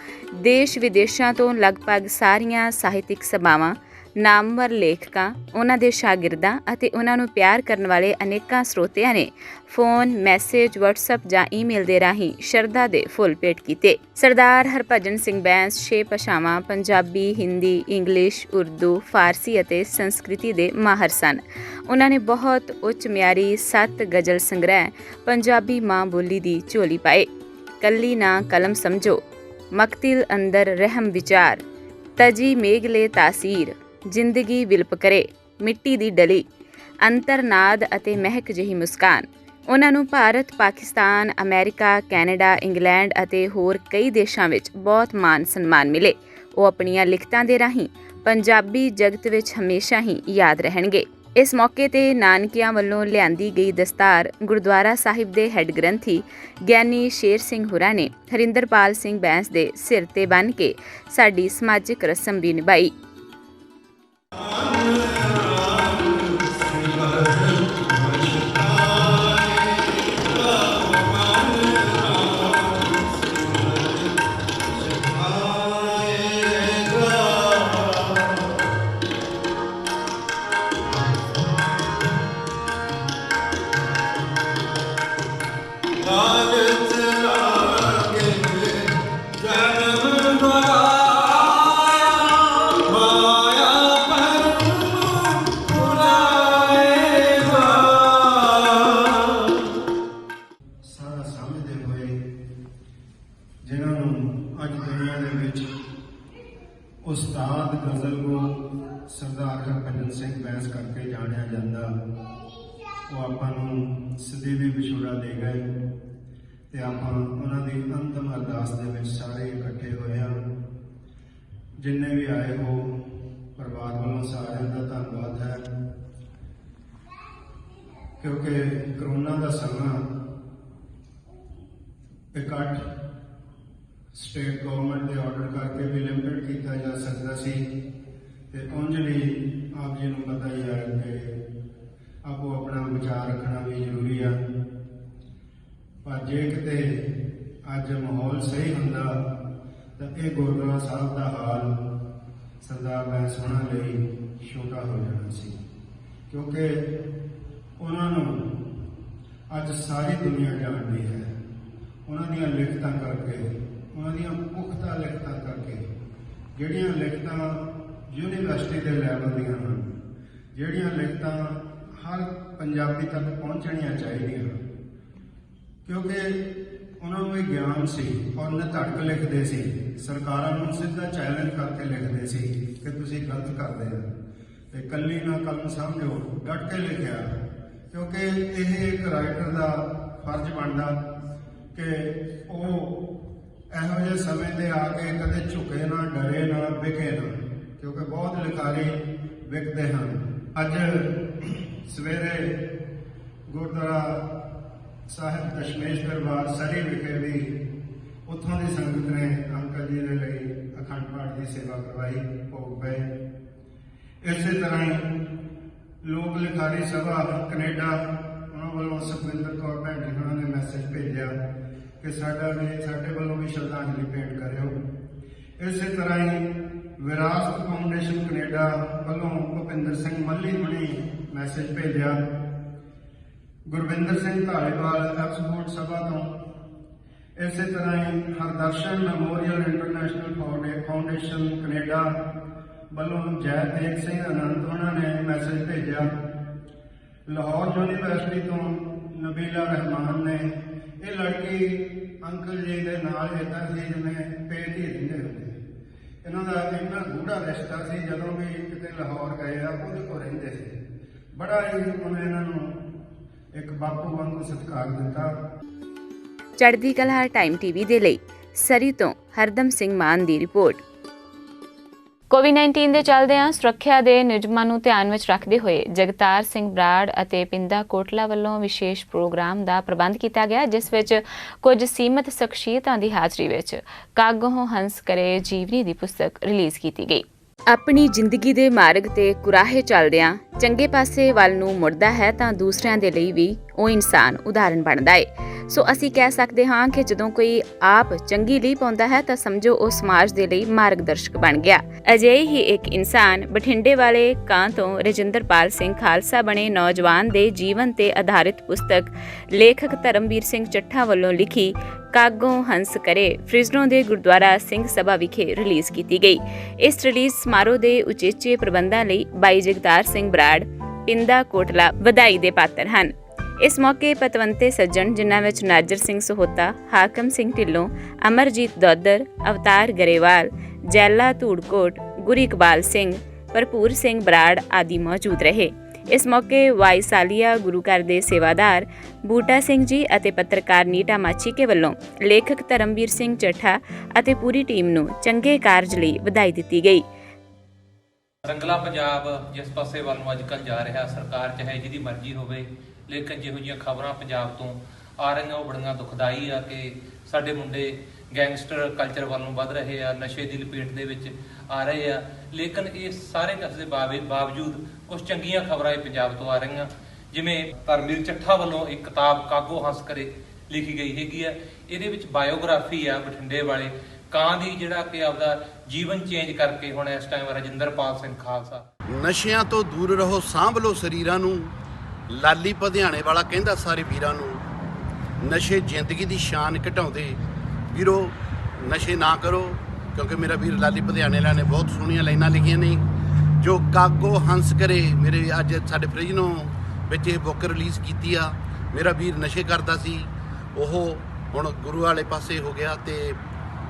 ਦੇਸ਼ ਵਿਦੇਸ਼ਾਂ ਤੋਂ ਲਗਭਗ ਸਾਰੀਆਂ ਸਾਹਿਤਿਕ ਸਭਾਵਾਂ, ਨਾਮਵਰ ਲੇਖਕਾਂ, ਉਹਨਾਂ ਦੇ ਸ਼ਾਗਿਰਦਾਂ ਅਤੇ ਉਹਨਾਂ ਨੂੰ ਪਿਆਰ ਕਰਨ ਵਾਲੇ ਅਨੇਕਾਂ ਸਰੋਤਿਆਂ ਨੇ ਫੋਨ, ਮੈਸੇਜ, ਵਟਸਐਪ ਜਾਂ ਈਮੇਲ ਦੇ ਰਾਹੀਂ ਸ਼ਰਧਾ ਦੇ ਫੁੱਲ ਭੇਟ ਕੀਤੇ। ਸਰਦਾਰ ਹਰਭਜਨ ਸਿੰਘ ਬੈਂਸ 6 ਭਾਸ਼ਾਵਾਂ ਪੰਜਾਬੀ, ਹਿੰਦੀ, ਇੰਗਲਿਸ਼, ਉਰਦੂ, ਫਾਰਸੀ ਅਤੇ ਸੰਸਕ੍ਰਿਤੀ ਦੇ ਮਾਹਰ ਸਨ। ਉਹਨਾਂ ਨੇ ਬਹੁਤ ਉੱਚ ਮਿਆਰੀ 7 ਗਜ਼ਲ ਸੰਗ੍ਰਹਿ ਪੰਜਾਬੀ ਮਾਂ ਬੋਲੀ ਦੀ ਝੋਲੀ ਪਾਏ। ਕੱਲੀ ਨਾ ਕਲਮ ਸਮਝੋ, ਮਕਤਿਲ ਅੰਦਰ ਰਹਿਮ ਵਿਚਾਰ, ਤਜੀ ਮੇਘਲੇ ਤਾਸੀਰ, ਜ਼ਿੰਦਗੀ ਵਿਲਪ ਕਰੇ, ਮਿੱਟੀ ਦੀ ਡਲੀ, ਅੰਤਰਨਾਦ ਅਤੇ ਮਹਿਕ ਜਿਹੀ ਮੁਸਕਾਨ। ਉਹਨਾਂ ਨੂੰ Bharat, Pakistan, America, Canada, England ਅਤੇ ਹੋਰ ਕਈ ਦੇਸ਼ਾਂ ਵਿੱਚ ਬਹੁਤ ਮਾਣ ਸਨਮਾਨ ਮਿਲੇ। ਉਹ ਆਪਣੀਆਂ ਲਿਖਤਾਂ ਦੇ ਰਾਹੀਂ ਪੰਜਾਬੀ ਜਗਤ ਵਿੱਚ ਹਮੇਸ਼ਾ ਹੀ ਯਾਦ ਰਹਿਣਗੇ। ਇਸ ਮੌਕੇ ਤੇ ਨਾਨਕਿਆਂ ਵੱਲੋਂ ਲਿਆਂਦੀ ਗਈ ਦਸਤਾਰ ਗੁਰਦੁਆਰਾ ਸਾਹਿਬ ਦੇ ਹੈੱਡ ਗ੍ਰੰਥੀ ਗਿਆਨੀ ਸ਼ੇਰ ਸਿੰਘ ਹੁਰਾਂ ਨੇ ਹਰਿੰਦਰਪਾਲ ਸਿੰਘ ਬੈਂਸ ਦੇ ਸਿਰ ਤੇ ਬੰਨ੍ਹ ਕੇ ਸਾਡੀ ਸਮਾਜਿਕ ਰਸਮ ਵੀ ਨਿਭਾਈ। ਉਸਤਾਦ ਗਜ਼ਲਗੋ ਸਰਦਾਰ ਹਰਭਜਨ ਸਿੰਘ ਬੈਂਸ ਕਰਕੇ ਜਾਣਿਆ ਜਾਂਦਾ, ਉਹ ਆਪਾਂ ਨੂੰ ਸਦੀਵੀ ਵਿਛੋੜਾ ਦੇ ਗਏ ਤੇ ਆਪਾਂ ਉਹਨਾਂ ਦੀ ਅੰਤਮ ਅਰਦਾਸ ਦੇ ਵਿੱਚ ਸਾਰੇ ਇਕੱਠੇ ਹੋਏ ਹਾਂ। ਜਿੰਨੇ ਵੀ ਆਏ ਹੋ ਪਰਿਵਾਰ ਵੱਲੋਂ ਸਾਰਿਆਂ ਦਾ ਧੰਨਵਾਦ ਹੈ, ਕਿਉਂਕਿ ਕਰੋਨਾ ਦਾ ਸਮਾਂ ਇਕੱਠ ਸਟੇਟ ਗਵਰਨਮੈਂਟ ਦੇ ਆਰਡਰ ਕਰਕੇ ਵੀ ਲਿਮਿਟਡ ਕੀਤਾ ਜਾ ਸਕਦਾ ਸੀ ਤੇ ਉਂਝ ਵੀ ਆਪ ਜੀ ਨੂੰ ਪਤਾ ਹੀ ਹੈ ਕਿ ਆਪੋ ਆਪਣਾ ਵਿਚਾਰ ਰੱਖਣਾ ਵੀ ਜ਼ਰੂਰੀ ਆ। ਪਰ ਜੇ ਕਿਤੇ ਅੱਜ ਮਾਹੌਲ ਸਹੀ ਹੁੰਦਾ ਤਾਂ ਇਹ ਗੁਰਦੁਆਰਾ ਸਾਹਿਬ ਦਾ ਹਾਲ ਸਰਦਾਰ ਬੈਂਸ ਹੋਣਾ ਲਈ ਛੋਟਾ ਹੋ ਜਾਣਾ ਸੀ, ਕਿਉਂਕਿ ਉਹਨਾਂ ਨੂੰ ਅੱਜ ਸਾਰੀ ਦੁਨੀਆ ਜਾਣਦੀ ਹੈ। ਉਹਨਾਂ ਦੀਆਂ ਲਿਖਤਾਂ ਕਰਕੇ, ਉਹਨਾਂ ਦੀਆਂ ਪੁਖਤਾ ਲਿਖਤਾਂ ਕਰਕੇ, ਜਿਹੜੀਆਂ ਲਿਖਤਾਂ ਯੂਨੀਵਰਸਿਟੀ ਦੇ ਲੈਵਲ ਦੀਆਂ ਹਨ, ਜਿਹੜੀਆਂ ਲਿਖਤਾਂ ਹਰ ਪੰਜਾਬੀ ਤੱਕ ਪਹੁੰਚਣੀਆਂ ਚਾਹੀਦੀਆਂ, ਕਿਉਂਕਿ ਉਹਨਾਂ ਨੂੰ ਇਹ ਗਿਆਨ ਸੀ ਔਰ ਨਿਧੜਕ ਲਿਖਦੇ ਸੀ, ਸਰਕਾਰਾਂ ਨੂੰ ਸਿੱਧਾ ਚੈਲੰਜ ਕਰਕੇ ਲਿਖਦੇ ਸੀ ਕਿ ਤੁਸੀਂ ਗਲਤ ਕਰਦੇ ਹੋ, ਤੇ ਕੱਲੀ ਨਾ ਕਲਮ ਸਮਝੋ, ਡਟ ਕੇ ਲਿਖਿਆ, ਕਿਉਂਕਿ ਇਹ ਇੱਕ ਰਾਈਟਰ ਦਾ ਫਰਜ਼ ਬਣਦਾ ਕਿ ਉਹ ਇਹੋ ਜਿਹੇ ਸਮੇਂ ਤੇ ਆ ਕੇ ਕਦੇ ਝੁਕੇ ਨਾ, ਡਰੇ ਨਾ, ਵਿਕੇ ਨਾ, ਕਿਉਂਕਿ ਬਹੁਤ ਲਿਖਾਰੀ ਵਿਕਦੇ ਹਨ। ਅੱਜ ਸਵੇਰੇ ਗੁਰਦੁਆਰਾ ਸਾਹਿਬ ਦਸ਼ਮੇਸ਼ ਦਰਬਾਰ ਸਰੀ ਵਿਖੇ ਵੀ ਉੱਥੋਂ ਦੀ ਸੰਗਤ ਨੇ ਅੰਕਲ ਜੀ ਦੇ ਲਈ ਅਖੰਡ ਪਾਠ ਦੀ ਸੇਵਾ ਕਰਵਾਈ, ਭੋਗ ਪਏ। ਇਸੇ ਤਰ੍ਹਾਂ ਹੀ ਲੋਕ ਲਿਖਾਰੀ ਸਭਾ ਕੈਨੇਡਾ, ਉਹਨਾਂ ਵੱਲੋਂ ਸੁਖਵਿੰਦਰ ਕੌਰ ਭੈਣ ਜੀ ਉਹਨਾਂ ਨੇ ਮੈਸੇਜ ਭੇਜਿਆ ਕਿ ਸਾਡੇ ਵੱਲੋਂ ਵੀ ਸ਼ਰਧਾਂਜਲੀ ਭੇਂਟ ਕਰਿਓ। ਇਸੇ ਤਰ੍ਹਾਂ ਹੀ ਵਿਰਾਸਤ ਫਾਊਂਡੇਸ਼ਨ ਕੈਨੇਡਾ ਵੱਲੋਂ ਭੁਪਿੰਦਰ ਸਿੰਘ ਮੱਲੀ ਹੁਣੀ ਮੈਸੇਜ ਭੇਜਿਆ। ਗੁਰਵਿੰਦਰ ਸਿੰਘ ਧਾਲੀਵਾਲ ਐਕਸਪੋਰਟ ਸਭਾ ਤੋਂ, ਇਸੇ ਤਰ੍ਹਾਂ ਹੀ ਹਰਦਰਸ਼ਨ ਮੈਮੋਰੀਅਲ ਇੰਟਰਨੈਸ਼ਨਲ ਫਾਊਂਡੇਸ਼ਨ ਕੈਨੇਡਾ ਵੱਲੋਂ ਜੈਤੇਜ ਸਿੰਘ ਆਨੰਦ ਉਹਨਾਂ ਨੇ ਮੈਸੇਜ ਭੇਜਿਆ। ਲਾਹੌਰ ਯੂਨੀਵਰਸਿਟੀ ਤੋਂ ਨਬੀਲਾ ਰਹਿਮਾਨ ਨੇ, ਇਹ ਲੜਕੀ ਅੰਕਲ ਜੀ ਦੇ ਨਾਲ ਇੱਦਾਂ ਸੀ ਜਿਵੇਂ ਪੇਟ ਹੀ ਰਹਿੰਦੇ ਹੁੰਦੇ, ਇਹਨਾਂ ਦਾ ਇੰਨਾ ਗੂੜਾ ਰਿਸ਼ਤਾ ਸੀ, ਜਦੋਂ ਵੀ ਕਿਤੇ ਲਾਹੌਰ ਗਏ ਆ ਉਹਦੇ ਕੋਲ ਰਹਿੰਦੇ ਸੀ, ਬੜਾ ਹੀ ਉਹਨੇ ਇਹਨਾਂ ਨੂੰ ਇੱਕ ਬਾਪੂ ਵਾਂਗੂ ਸਤਿਕਾਰ ਦਿੱਤਾ। ਚੜ੍ਹਦੀ ਕਲਾ ਟਾਈਮ ਟੀਵੀ ਦੇ ਲਈ ਸਰੀ ਤੋਂ ਹਰਦਮ ਸਿੰਘ ਮਾਨ ਦੀ ਰਿਪੋਰਟ। ਕੋਵਿਡ-19 ਦੇ ਚੱਲਦਿਆਂ ਸੁਰੱਖਿਆ ਦੇ ਨਿਯਮਾਂ ਨੂੰ ਧਿਆਨ ਵਿੱਚ ਰੱਖਦੇ ਹੋਏ ਜਗਤਾਰ ਸਿੰਘ ਬਰਾੜ ਅਤੇ ਪਿੰਦਾ ਕੋਟਲਾ ਵੱਲੋਂ ਵਿਸ਼ੇਸ਼ ਪ੍ਰੋਗਰਾਮ ਦਾ ਪ੍ਰਬੰਧ ਕੀਤਾ ਗਿਆ, ਜਿਸ ਵਿੱਚ ਕੁਝ ਸੀਮਤ ਸ਼ਖਸੀਅਤਾਂ ਦੀ ਹਾਜ਼ਰੀ ਵਿੱਚ ਕਾਗੋਂ ਹੰਸ ਕਰੇ ਜੀਵਨੀ ਦੀ ਪੁਸਤਕ ਰਿਲੀਜ਼ ਕੀਤੀ ਗਈ। ਆਪਣੀ ਜ਼ਿੰਦਗੀ ਦੇ ਮਾਰਗ ਤੇ ਕੁਰਾਹੇ ਚੱਲਦਿਆਂ ਚੰਗੇ ਪਾਸੇ ਵੱਲ ਨੂੰ ਮੁੜਦਾ ਹੈ ਤਾਂ ਦੂਸਰਿਆਂ ਦੇ ਲਈ ਵੀ ਉਹ ਇਨਸਾਨ ਉਦਾਹਰਨ ਬਣਦਾ ਹੈ। ਸੋ ਅਸੀਂ ਕਹਿ ਸਕਦੇ ਹਾਂ ਕਿ ਜਦੋਂ ਕੋਈ ਆਪ ਚੰਗੀ ਲੀਹ ਪਾਉਂਦਾ ਹੈ ਤਾਂ ਸਮਝੋ ਉਹ ਸਮਾਜ ਦੇ ਲਈ ਮਾਰਗਦਰਸ਼ਕ ਬਣ ਗਿਆ। ਅਜਿਹੇ ਹੀ ਇੱਕ ਇਨਸਾਨ ਬਠਿੰਡੇ ਵਾਲੇ ਕਾਂ ਤੋਂ ਰਜਿੰਦਰਪਾਲ ਸਿੰਘ ਖਾਲਸਾ ਬਣੇ ਨੌਜਵਾਨ ਦੇ ਜੀਵਨ ਤੇ ਆਧਾਰਿਤ ਪੁਸਤਕ ਲੇਖਕ ਧਰਮਵੀਰ ਸਿੰਘ ਚੱਠਾ ਵੱਲੋਂ ਲਿਖੀ ਕਾਗੋਂ ਹੰਸ ਕਰੇ ਫ੍ਰਿਜ਼ਨੋ ਦੇ ਗੁਰਦੁਆਰਾ ਸਿੰਘ ਸਭਾ ਵਿਖੇ ਰਿਲੀਜ਼ ਕੀਤੀ ਗਈ। ਇਸ ਰਿਲੀਜ਼ ਸਮਾਰੋਹ ਦੇ ਉਚੇਚੇ ਪ੍ਰਬੰਧਾਂ ਲਈ ਬਾਈ ਜਗਤਾਰ ਸਿੰਘ ਬਰਾੜ, ਪਿੰਦਾ ਕੋਟਲਾ ਵਧਾਈ ਦੇ ਪਾਤਰ ਹਨ। ਇਸ ਮੌਕੇ ਪਤਵੰਤੇ ਸੱਜਣ, ਜਿਨ੍ਹਾਂ ਵਿੱਚ ਨਾਜਰ ਸਿੰਘ ਸਹੋਤਾ, ਹਾਕਮ ਸਿੰਘ ਢਿੱਲੋਂ, ਅਮਰਜੀਤ ਦੌਦਰ, ਅਵਤਾਰ ਗਰੇਵਾਲ, ਜੈਲਾ ਧੂੜਕੋਟ, ਗੁਰੂ ਇਕਬਾਲ ਸਿੰਘ, ਭਰਪੂਰ ਸਿੰਘ ਬਰਾੜ ਆਦਿ ਮੌਜੂਦ ਰਹੇ। ਇਸ ਮੌਕੇ ਵਾਈਸਾਲੀਆ ਗੁਰੂ ਘਰ ਦੇ ਸੇਵਾਦਾਰ ਬੂਟਾ ਸਿੰਘ ਜੀ ਅਤੇ ਪੱਤਰਕਾਰ ਨੀਟਾ ਮਾਛੀਕੇ ਵੱਲੋਂ ਲੇਖਕ ਧਰਮਵੀਰ ਸਿੰਘ ਚੱਠਾ ਅਤੇ ਪੂਰੀ ਟੀਮ ਨੂੰ ਚੰਗੇ ਕਾਰਜ ਲਈ ਵਧਾਈ ਦਿੱਤੀ ਗਈ। ਰੰਗਲਾ ਪੰਜਾਬ ਜਿਸ ਪਾਸੇ ਵੱਲ ਨੂੰ ਅੱਜ ਕੱਲ੍ਹ ਜਾ ਰਿਹਾ, ਸਰਕਾਰ ਚਾਹੇ ਜਿਹਦੀ ਮਰਜ਼ੀ ਹੋਵੇ, ਲੇਕਿਨ ਜਿਹੋ ਜਿਹੀਆਂ ਖਬਰਾਂ ਪੰਜਾਬ ਤੋਂ ਆ ਰਹੀਆਂ ਉਹ ਬੜੀਆਂ ਦੁਖਦਾਈ ਆ ਕਿ ਸਾਡੇ ਮੁੰਡੇ ਗੈਂਗਸਟਰ ਕਲਚਰ ਵੱਲ ਨੂੰ ਵੱਧ ਰਹੇ ਆ, ਨਸ਼ੇ ਦੀ ਲਪੇਟ ਦੇ ਵਿੱਚ ਆ ਰਹੇ ਆ। ਲੇਕਿਨ ਇਹ ਸਾਰੇ ਕੁਝ ਦੇ ਬਾਵਜੂਦ ਕੁਝ ਚੰਗੀਆਂ ਖਬਰਾਂ ਇਹ ਪੰਜਾਬ ਤੋਂ ਆ ਰਹੀਆਂ, ਜਿਵੇਂ ਧਰਮਵੀਰ ਚੱਠਾ ਵੱਲੋਂ ਇੱਕ ਕਿਤਾਬ ਕਾਗੋਂ ਹੰਸ ਕਰੇ ਲਿਖੀ ਗਈ ਹੈਗੀ ਆ। ਇਹਦੇ ਵਿੱਚ ਬਾਇਓਗ੍ਰਾਫੀ ਆ ਬਠਿੰਡੇ ਵਾਲੇ ਕਾਂ ਦੀ, ਜਿਹੜਾ ਕਿ ਆਪਦਾ ਜੀਵਨ ਚੇਂਜ ਕਰਕੇ ਹੁਣ ਇਸ ਟਾਈਮ ਰਜਿੰਦਰਪਾਲ ਸਿੰਘ ਖਾਲਸਾ। ਨਸ਼ਿਆਂ ਤੋਂ ਦੂਰ ਰਹੋ, ਸਾਂਭ ਲਓ ਸਰੀਰਾਂ ਨੂੰ, ਲਾਲੀ ਪਧਿਆਣੇ ਵਾਲਾ ਕਹਿੰਦਾ ਸਾਰੇ ਵੀਰਾਂ ਨੂੰ, ਨਸ਼ੇ ਜ਼ਿੰਦਗੀ ਦੀ ਸ਼ਾਨ ਘਟਾਉਂਦੇ, ਵੀਰੋ ਨਸ਼ੇ ਨਾ ਕਰੋ, ਕਿਉਂਕਿ ਮੇਰਾ ਵੀਰ ਲਾਲੀ ਪਧਿਆਣੇ ਵਾਲਿਆਂ ਨੇ ਬਹੁਤ ਸੋਹਣੀਆਂ ਲਾਈਨਾਂ ਲਿਖੀਆਂ ਨੇ। ਜੋ ਕਾਗੋ ਹੰਸ ਕਰੇ, ਮੇਰੇ ਅੱਜ ਸਾਡੇ ਫ੍ਰਿਜ਼ਨੋ ਵਿੱਚ ਇਹ ਬੁੱਕ ਰਿਲੀਜ਼ ਕੀਤੀ ਆ। ਮੇਰਾ ਵੀਰ ਨਸ਼ੇ ਕਰਦਾ ਸੀ, ਉਹ ਹੁਣ ਗੁਰੂ ਵਾਲੇ ਪਾਸੇ ਹੋ ਗਿਆ ਤੇ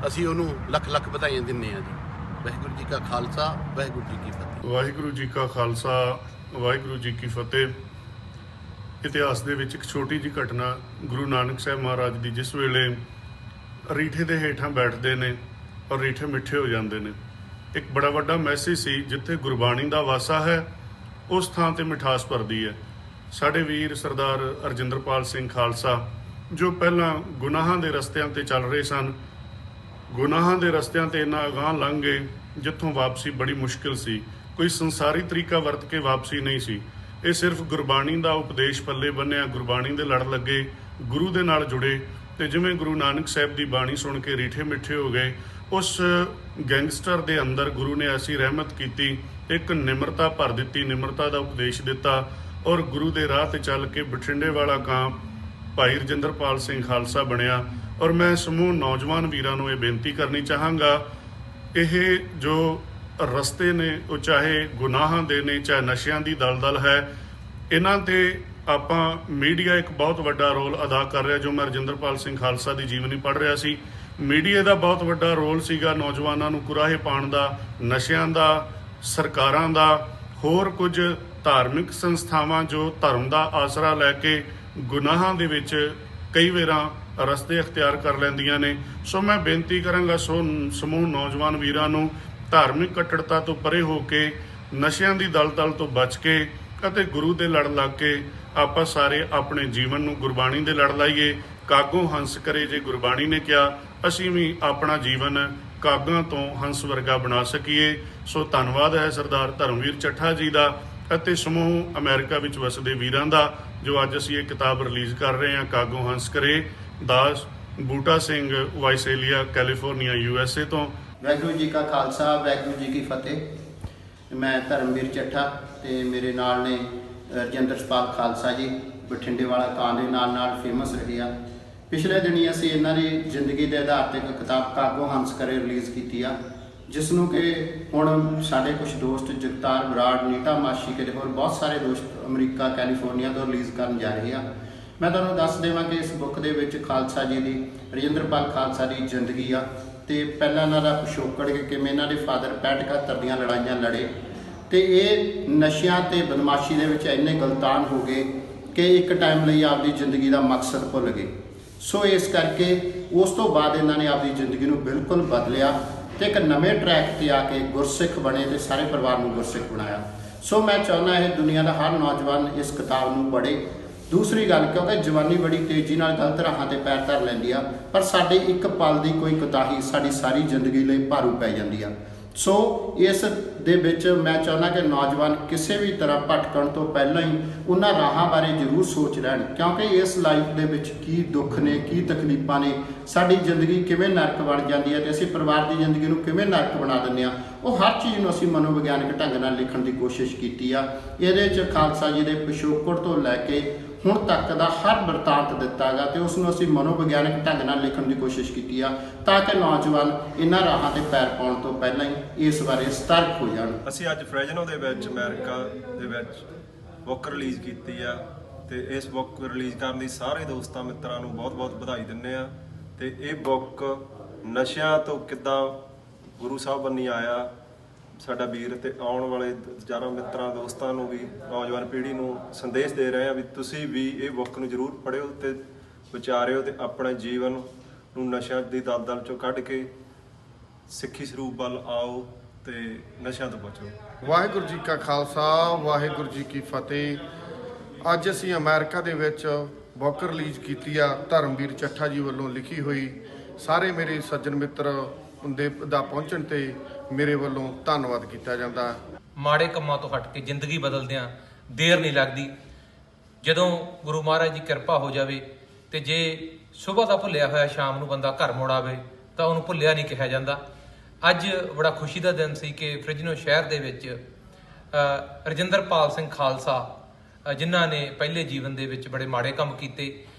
ਅਸੀਂ ਉਹਨੂੰ ਲੱਖ ਲੱਖ ਵਧਾਈਆਂ ਦਿੰਦੇ ਹਾਂ ਜੀ। ਵਾਹਿਗੁਰੂ ਜੀ ਕਾ ਖਾਲਸਾ, ਵਾਹਿਗੁਰੂ ਜੀ ਕੀ ਫਤਿਹ। ਵਾਹਿਗੁਰੂ ਜੀ ਕਾ ਖਾਲਸਾ, ਵਾਹਿਗੁਰੂ ਜੀ ਕੀ ਫਤਿਹ। ਇਤਿਹਾਸ ਦੇ ਵਿੱਚ ਇੱਕ ਛੋਟੀ ਜਿਹੀ ਘਟਨਾ ਗੁਰੂ ਨਾਨਕ ਸਾਹਿਬ ਮਹਾਰਾਜ ਦੀ, ਜਿਸ ਵੇਲੇ ਰੀਠੇ ਦੇ ਹੇਠਾਂ ਬੈਠਦੇ ਨੇ ਔਰ ਰੀਠੇ ਮਿੱਠੇ ਹੋ ਜਾਂਦੇ ਨੇ। ਇੱਕ ਬੜਾ ਵੱਡਾ ਮੈਸੇਜ ਸੀ, ਜਿੱਥੇ ਗੁਰਬਾਣੀ ਦਾ ਵਾਸਾ ਹੈ ਉਸ ਥਾਂ ਤੇ ਮਿਠਾਸ ਭਰਦੀ ਹੈ। ਸਾਡੇ ਵੀਰ ਸਰਦਾਰ ਰਜਿੰਦਰਪਾਲ ਸਿੰਘ ਖਾਲਸਾ, ਜੋ ਪਹਿਲਾਂ ਗੁਨਾਹਾਂ ਦੇ ਰਸਤਿਆਂ ਤੇ ਚੱਲ ਰਹੇ ਸਨ, ਗੁਨਾਹਾਂ ਦੇ ਰਸਤਿਆਂ ਤੇ ਇੰਨਾ ਅਗਾਂਹ ਲੰਘ ਗਏ ਜਿੱਥੋਂ ਵਾਪਸੀ ਬੜੀ ਮੁਸ਼ਕਿਲ ਸੀ। ਕੋਈ ਸੰਸਾਰੀ ਤਰੀਕਾ ਵਰਤ ਕੇ ਵਾਪਸੀ ਨਹੀਂ ਸੀ। ਇਹ ਸਿਰਫ ਗੁਰਬਾਣੀ ਦਾ ਉਪਦੇਸ਼ ਪੱਲੇ ਬੰਨਿਆ, ਗੁਰਬਾਣੀ ਦੇ ਲੜ ਲੱਗੇ, ਗੁਰੂ ਦੇ ਨਾਲ ਜੁੜੇ ਤੇ ਜਿਵੇਂ ਗੁਰੂ ਨਾਨਕ ਸਾਹਿਬ ਦੀ ਬਾਣੀ ਸੁਣ ਕੇ ਰੀਠੇ ਮਿੱਠੇ ਹੋ ਗਏ। ਉਸ ਗੈਂਗਸਟਰ ਦੇ ਅੰਦਰ ਗੁਰੂ ਨੇ ਐਸੀ ਰਹਿਮਤ ਕੀਤੀ, ਇੱਕ ਨਿਮਰਤਾ ਭਰ ਦਿੱਤੀ, ਨਿਮਰਤਾ ਦਾ ਉਪਦੇਸ਼ ਦਿੱਤਾ ਔਰ ਗੁਰੂ ਦੇ ਰਾਹ ਤੇ ਚੱਲ ਕੇ ਬਠਿੰਡੇ ਵਾਲਾ ਕਾਂ ਭਾਈ ਰਜਿੰਦਰਪਾਲ ਸਿੰਘ ਖਾਲਸਾ ਬਣਿਆ। ਔਰ ਮੈਂ ਸਮੂਹ ਨੌਜਵਾਨ ਵੀਰਾਂ ਨੂੰ ਇਹ ਬੇਨਤੀ ਕਰਨੀ ਚਾਹਾਂਗਾ, ਇਹ ਜੋ ਰਸਤੇ ਨੇ ਉਹ ਚਾਹੇ ਗੁਨਾਹਾਂ ਦੇ ਨੇ, ਚਾਹੇ ਨਸ਼ਿਆਂ ਦੀ ਦਲਦਲ ਹੈ, ਇਹਨਾਂ ਤੇ ਆਪਾਂ ਮੀਡੀਆ ਇੱਕ ਬਹੁਤ ਵੱਡਾ ਰੋਲ ਅਦਾ ਕਰ ਰਿਹਾ। ਜੋ ਮੈਂ ਰਜਿੰਦਰਪਾਲ ਸਿੰਘ ਖਾਲਸਾ ਦੀ ਜੀਵਨੀ ਪੜ੍ਹ ਰਿਹਾ ਸੀ, ਮੀਡੀਆ ਦਾ ਬਹੁਤ ਵੱਡਾ ਰੋਲ ਸੀਗਾ ਨੌਜਵਾਨਾਂ ਨੂੰ ਕੁਰਾਹੇ ਪਾਉਣ ਦਾ, ਨਸ਼ਿਆਂ ਦਾ, ਸਰਕਾਰਾਂ ਦਾ, ਹੋਰ ਕੁਝ ਧਾਰਮਿਕ ਸੰਸਥਾਵਾਂ ਜੋ ਧਰਮ ਦਾ ਆਸਰਾ ਲੈ ਕੇ ਗੁਨਾਹਾਂ ਦੇ ਵਿੱਚ ਕਈ ਵਾਰਾਂ ਰਸਤੇ ਅਖਤਿਆਰ ਕਰ ਲੈਂਦੀਆਂ ਨੇ। ਸੋ ਮੈਂ ਬੇਨਤੀ ਕਰਾਂਗਾ ਸਮੂਹ ਨੌਜਵਾਨ ਵੀਰਾਂ ਨੂੰ ਧਾਰਮਿਕ ਕੱਟੜਤਾ ਤੋਂ ਪਰੇ ਹੋ ਕੇ, ਨਸ਼ਿਆਂ ਦੀ ਦਲਦਲ ਤੋਂ ਬਚ ਕੇ ਅਤੇ ਗੁਰੂ ਦੇ ਲੜ ਲੱਗ ਕੇ ਆਪਾਂ ਸਾਰੇ ਆਪਣੇ ਜੀਵਨ ਨੂੰ ਗੁਰਬਾਣੀ ਦੇ ਲੜ ਲਾਈਏ। ਕਾਗੋਂ ਹੰਸ ਕਰੇ ਜੇ ਗੁਰਬਾਣੀ ਨੇ ਕਿਹਾ, ਅਸੀਂ ਵੀ ਆਪਣਾ ਜੀਵਨ ਕਾਗਾਂ ਤੋਂ ਹੰਸ ਵਰਗਾ ਬਣਾ ਸਕੀਏ। ਸੋ ਧੰਨਵਾਦ ਹੈ ਸਰਦਾਰ ਧਰਮਵੀਰ ਚੱਠਾ ਜੀ ਦਾ ਅਤੇ ਸਮੂਹ ਅਮਰੀਕਾ ਵਿੱਚ ਵਸਦੇ ਵੀਰਾਂ ਦਾ, ਜੋ ਅੱਜ ਅਸੀਂ ਇਹ ਕਿਤਾਬ ਰਿਲੀਜ਼ ਕਰ ਰਹੇ ਹਾਂ। ਕਾਗੋਂ ਹੰਸ ਕਰੇ ਦਾਸ ਬੂਟਾ ਸਿੰਘ, ਵਾਈਸੇਲੀਆ, ਕੈਲੀਫੋਰਨੀਆ, USA ਤੋਂ। ਵਾਹਿਗੁਰੂ ਜੀ ਕਾ ਖਾਲਸਾ, ਵਾਹਿਗੁਰੂ ਜੀ ਕੀ ਫਤਿਹ। ਮੈਂ ਧਰਮਵੀਰ ਚੱਠਾ ਤੇ ਮੇਰੇ ਨਾਲ ਨੇ ਰਜਿੰਦਰਪਾਲ ਖਾਲਸਾ ਜੀ, ਬਠਿੰਡੇ ਵਾਲਾ ਕਾਂ ਦੇ ਨਾਲ ਫੇਮਸ ਰਹੇ ਆ। ਪਿਛਲੇ ਦਿਨੀ ਅਸੀਂ ਇਹਨਾਂ ਦੀ ਜ਼ਿੰਦਗੀ ਦੇ ਆਧਾਰ ਤੇ ਇੱਕ ਕਿਤਾਬ ਕਾਗੋਂ ਹੰਸ ਕਰੇ ਰਿਲੀਜ਼ ਕੀਤੀ ਆ, ਜਿਸ ਨੂੰ ਕਿ ਹੁਣ ਸਾਡੇ ਕੁਝ ਦੋਸਤ ਜਗਤਾਰ ਬਰਾੜ, ਨੀਤਾ ਮਾਸ਼ੀ ਤੇ ਹੋਰ ਬਹੁਤ ਸਾਰੇ ਦੋਸਤ ਅਮਰੀਕਾ, ਕੈਲੀਫੋਰਨੀਆ ਤੋਂ ਰਿਲੀਜ਼ ਕਰਨ ਜਾ ਰਹੇ ਆ। ਮੈਂ ਤੁਹਾਨੂੰ ਦੱਸ ਦੇਵਾਂ ਕਿ ਇਸ ਬੁੱਕ ਦੇ ਵਿੱਚ ਖਾਲਸਾ ਜੀ ਦੀ, ਰਜਿੰਦਰਪਾਲ ਖਾਲਸਾ ਦੀ ਜ਼ਿੰਦਗੀ ਆ ਤੇ ਪਹਿਲਾਂ ਇਹਨਾਂ ਦਾ ਪਿਛੋਕੜ ਕਿ ਕਿਵੇਂ ਇਹਨਾਂ ਦੇ ਫਾਦਰ 65-71 ਦੀਆਂ ਲੜਾਈਆਂ ਲੜੇ ਤੇ ਇਹ ਨਸ਼ਿਆਂ ਤੇ ਬਦਮਾਸ਼ੀ ਦੇ ਵਿੱਚ ਇੰਨੇ ਗਲਤਾਨ ਹੋ ਗਏ ਕਿ ਇੱਕ ਟਾਈਮ ਲਈ ਆਪਦੀ ਜ਼ਿੰਦਗੀ ਦਾ ਮਕਸਦ ਭੁੱਲ ਗਏ। ਸੋ ਇਸ ਕਰਕੇ ਉਸ ਤੋਂ ਬਾਅਦ ਇਹਨਾਂ ਨੇ ਆਪਦੀ ਜ਼ਿੰਦਗੀ ਨੂੰ ਬਿਲਕੁਲ ਬਦਲਿਆ ਤੇ ਇੱਕ ਨਵੇਂ ਟਰੈਕ ਤੇ ਆ ਕੇ ਗੁਰਸਿੱਖ ਬਣੇ ਤੇ ਸਾਰੇ ਪਰਿਵਾਰ ਨੂੰ ਗੁਰਸਿੱਖ ਬਣਾਇਆ। ਸੋ ਮੈਂ ਚਾਹੁੰਦਾ ਇਹ ਦੁਨੀਆ ਦਾ ਹਰ ਨੌਜਵਾਨ ਇਸ ਕਿਤਾਬ ਨੂੰ ਪੜ੍ਹੇ। ਦੂਸਰੀ ਗੱਲ, ਕਿਉਂਕਿ ਜਵਾਨੀ ਬੜੀ ਤੇਜ਼ੀ ਨਾਲ ਗਲਤ ਰਾਹਾਂ ਤੇ ਪੈਰ ਧਰ ਲੈਂਦੀ ਆ, ਪਰ ਸਾਡੇ ਇੱਕ ਪਲ ਦੀ ਕੋਈ ਕੋਤਾਹੀ ਸਾਡੀ ਸਾਰੀ ਜ਼ਿੰਦਗੀ ਲਈ ਭਾਰੂ ਪੈ ਜਾਂਦੀ ਆ। ਸੋ ਇਸ ਦੇ ਵਿੱਚ ਮੈਂ ਚਾਹੁੰਦਾ ਕਿ ਨੌਜਵਾਨ ਕਿਸੇ ਵੀ ਤਰ੍ਹਾਂ ਭਟਕਣ ਤੋਂ ਪਹਿਲਾਂ ਹੀ ਉਹਨਾਂ ਰਾਹਾਂ ਬਾਰੇ ਜ਼ਰੂਰ ਸੋਚ ਲੈਣ, ਕਿਉਂਕਿ ਇਸ ਲਾਈਫ ਦੇ ਵਿੱਚ ਕੀ ਦੁੱਖ ਨੇ, ਕੀ ਤਕਲੀਫਾਂ ਨੇ, ਸਾਡੀ ਜ਼ਿੰਦਗੀ ਕਿਵੇਂ ਨਰਕ ਬਣ ਜਾਂਦੀ ਹੈ ਤੇ ਅਸੀਂ ਪਰਿਵਾਰ ਦੀ ਜ਼ਿੰਦਗੀ ਨੂੰ ਕਿਵੇਂ ਨਰਕ ਬਣਾ ਦਿੰਦੇ ਹਾਂ। ਉਹ ਹਰ ਚੀਜ਼ ਨੂੰ ਅਸੀਂ ਮਨੋਵਿਗਿਆਨਕ ਢੰਗ ਨਾਲ ਲਿਖਣ ਦੀ ਕੋਸ਼ਿਸ਼ ਕੀਤੀ ਆ। ਇਹਦੇ 'ਚ ਖਾਲਸਾ ਜੀ ਦੇ ਪਿਛੋਕੜ ਤੋਂ ਲੈ ਕੇ ਹੁਣ ਤੱਕ ਦਾ ਹਰ ਬਿਰਤਾਂਤ ਦਿੱਤਾ ਗਾ ਤੇ ਉਸ ਨੂੰ ਅਸੀਂ ਮਨੋਵਿਗਿਆਨਕ ਢੰਗ ਨਾਲ ਲਿਖਣ ਦੀ ਕੋਸ਼ਿਸ਼ ਕੀਤੀ ਆ, ਤਾਂ ਕਿ ਨੌਜਵਾਨ ਇਹਨਾਂ ਰਾਹਾਂ ਤੇ ਪੈਰ ਪਾਉਣ ਤੋਂ ਪਹਿਲਾਂ ਹੀ ਇਸ ਬਾਰੇ ਸਤਰਕ ਹੋ ਜਾਣ। ਅਸੀਂ ਅੱਜ ਫ੍ਰੈਜਨੋ ਦੇ ਵਿੱਚ ਅਮਰੀਕਾ ਦੇ ਵਿੱਚ ਬੁੱਕ ਰਿਲੀਜ਼ ਕੀਤੀ ਆ ਤੇ ਇਸ ਬੁੱਕ ਰਿਲੀਜ਼ ਕਰਨ ਦੀ ਸਾਰੇ ਦੋਸਤਾਂ ਮਿੱਤਰਾਂ ਨੂੰ ਬਹੁਤ-ਬਹੁਤ ਵਧਾਈ ਦਿੰਦੇ ਆ। ਤੇ ਇਹ ਬੁੱਕ ਨਸ਼ਿਆਂ ਤੋਂ ਕਿੱਦਾਂ ਗੁਰੂ ਸਾਹਿਬ ਬੰਨੀ ਆਇਆ ਸਾਡਾ ਵੀਰ, ਤੇ ਆਉਣ ਵਾਲੇ ਹਜ਼ਾਰਾਂ ਮਿੱਤਰਾਂ ਦੋਸਤਾਂ ਨੂੰ ਵੀ, ਨੌਜਵਾਨ ਪੀੜ੍ਹੀ ਨੂੰ ਸੰਦੇਸ਼ ਦੇ ਰਹੇ ਆ ਵੀ ਤੁਸੀਂ ਵੀ ਇਹ ਬੁੱਕ ਨੂੰ ਜ਼ਰੂਰ ਪੜ੍ਹਿਓ ਤੇ ਵਿਚਾਰਿਓ ਤੇ ਆਪਣੇ ਜੀਵਨ ਨੂੰ ਨਸ਼ਿਆਂ ਦੀ ਦਲਦਲ ਚੋਂ ਕੱਢ ਕੇ ਸਿੱਖੀ ਸਰੂਪ ਵੱਲ ਆਓ ਤੇ ਨਸ਼ਿਆਂ ਤੋਂ ਬਚੋ। ਵਾਹਿਗੁਰੂ ਜੀ ਕਾ ਖਾਲਸਾ, ਵਾਹਿਗੁਰੂ ਜੀ ਕੀ ਫਤਿਹ। ਅੱਜ ਅਸੀਂ ਅਮਰੀਕਾ ਦੇ ਵਿੱਚ ਬੁੱਕ ਰਿਲੀਜ਼ ਕੀਤੀ ਆ ਧਰਮਵੀਰ ਚੱਠਾ ਜੀ ਵੱਲੋਂ ਲਿਖੀ ਹੋਈ। ਸਾਰੇ ਮੇਰੇ ਸੱਜਣ ਮਿੱਤਰ ਦਾ ਪਹੁੰਚਣ ਤੇ ਮੇਰੇ ਵੱਲੋਂ ਧੰਨਵਾਦ ਕੀਤਾ ਜਾਂਦਾ। ਮਾੜੇ ਕੰਮਾਂ ਤੋਂ ਹਟ ਕੇ ਜ਼ਿੰਦਗੀ ਬਦਲਦਿਆਂ ਦੇਰ ਨਹੀਂ ਲੱਗਦੀ। ਜਦੋਂ ਗੁਰੂ ਮਹਾਰਾਜ ਦੀ ਕਿਰਪਾ ਹੋ ਜਾਵੇ ਤੇ ਜੇ ਸੁਬਹ ਦਾ ਭੁੱਲਿਆ ਹੋਇਆ ਸ਼ਾਮ ਨੂੰ ਬੰਦਾ ਘਰ ਮੁੜ ਆਵੇ ਤਾਂ ਉਹਨੂੰ ਭੁੱਲਿਆ ਨਹੀਂ ਕਿਹਾ ਜਾਂਦਾ। ਅੱਜ ਬੜਾ ਖੁਸ਼ੀ ਦਾ ਦਿਨ ਸੀ ਕਿ ਫ੍ਰਿਜਨੋ ਸ਼ਹਿਰ ਦੇ ਵਿੱਚ ਰਜਿੰਦਰਪਾਲ ਸਿੰਘ ਖਾਲਸਾ, ਜਿਨ੍ਹਾਂ ਨੇ ਪਹਿਲੇ ਜੀਵਨ ਦੇ ਵਿੱਚ ਬੜੇ ਮਾੜੇ ਕੰਮ ਕੀਤੇ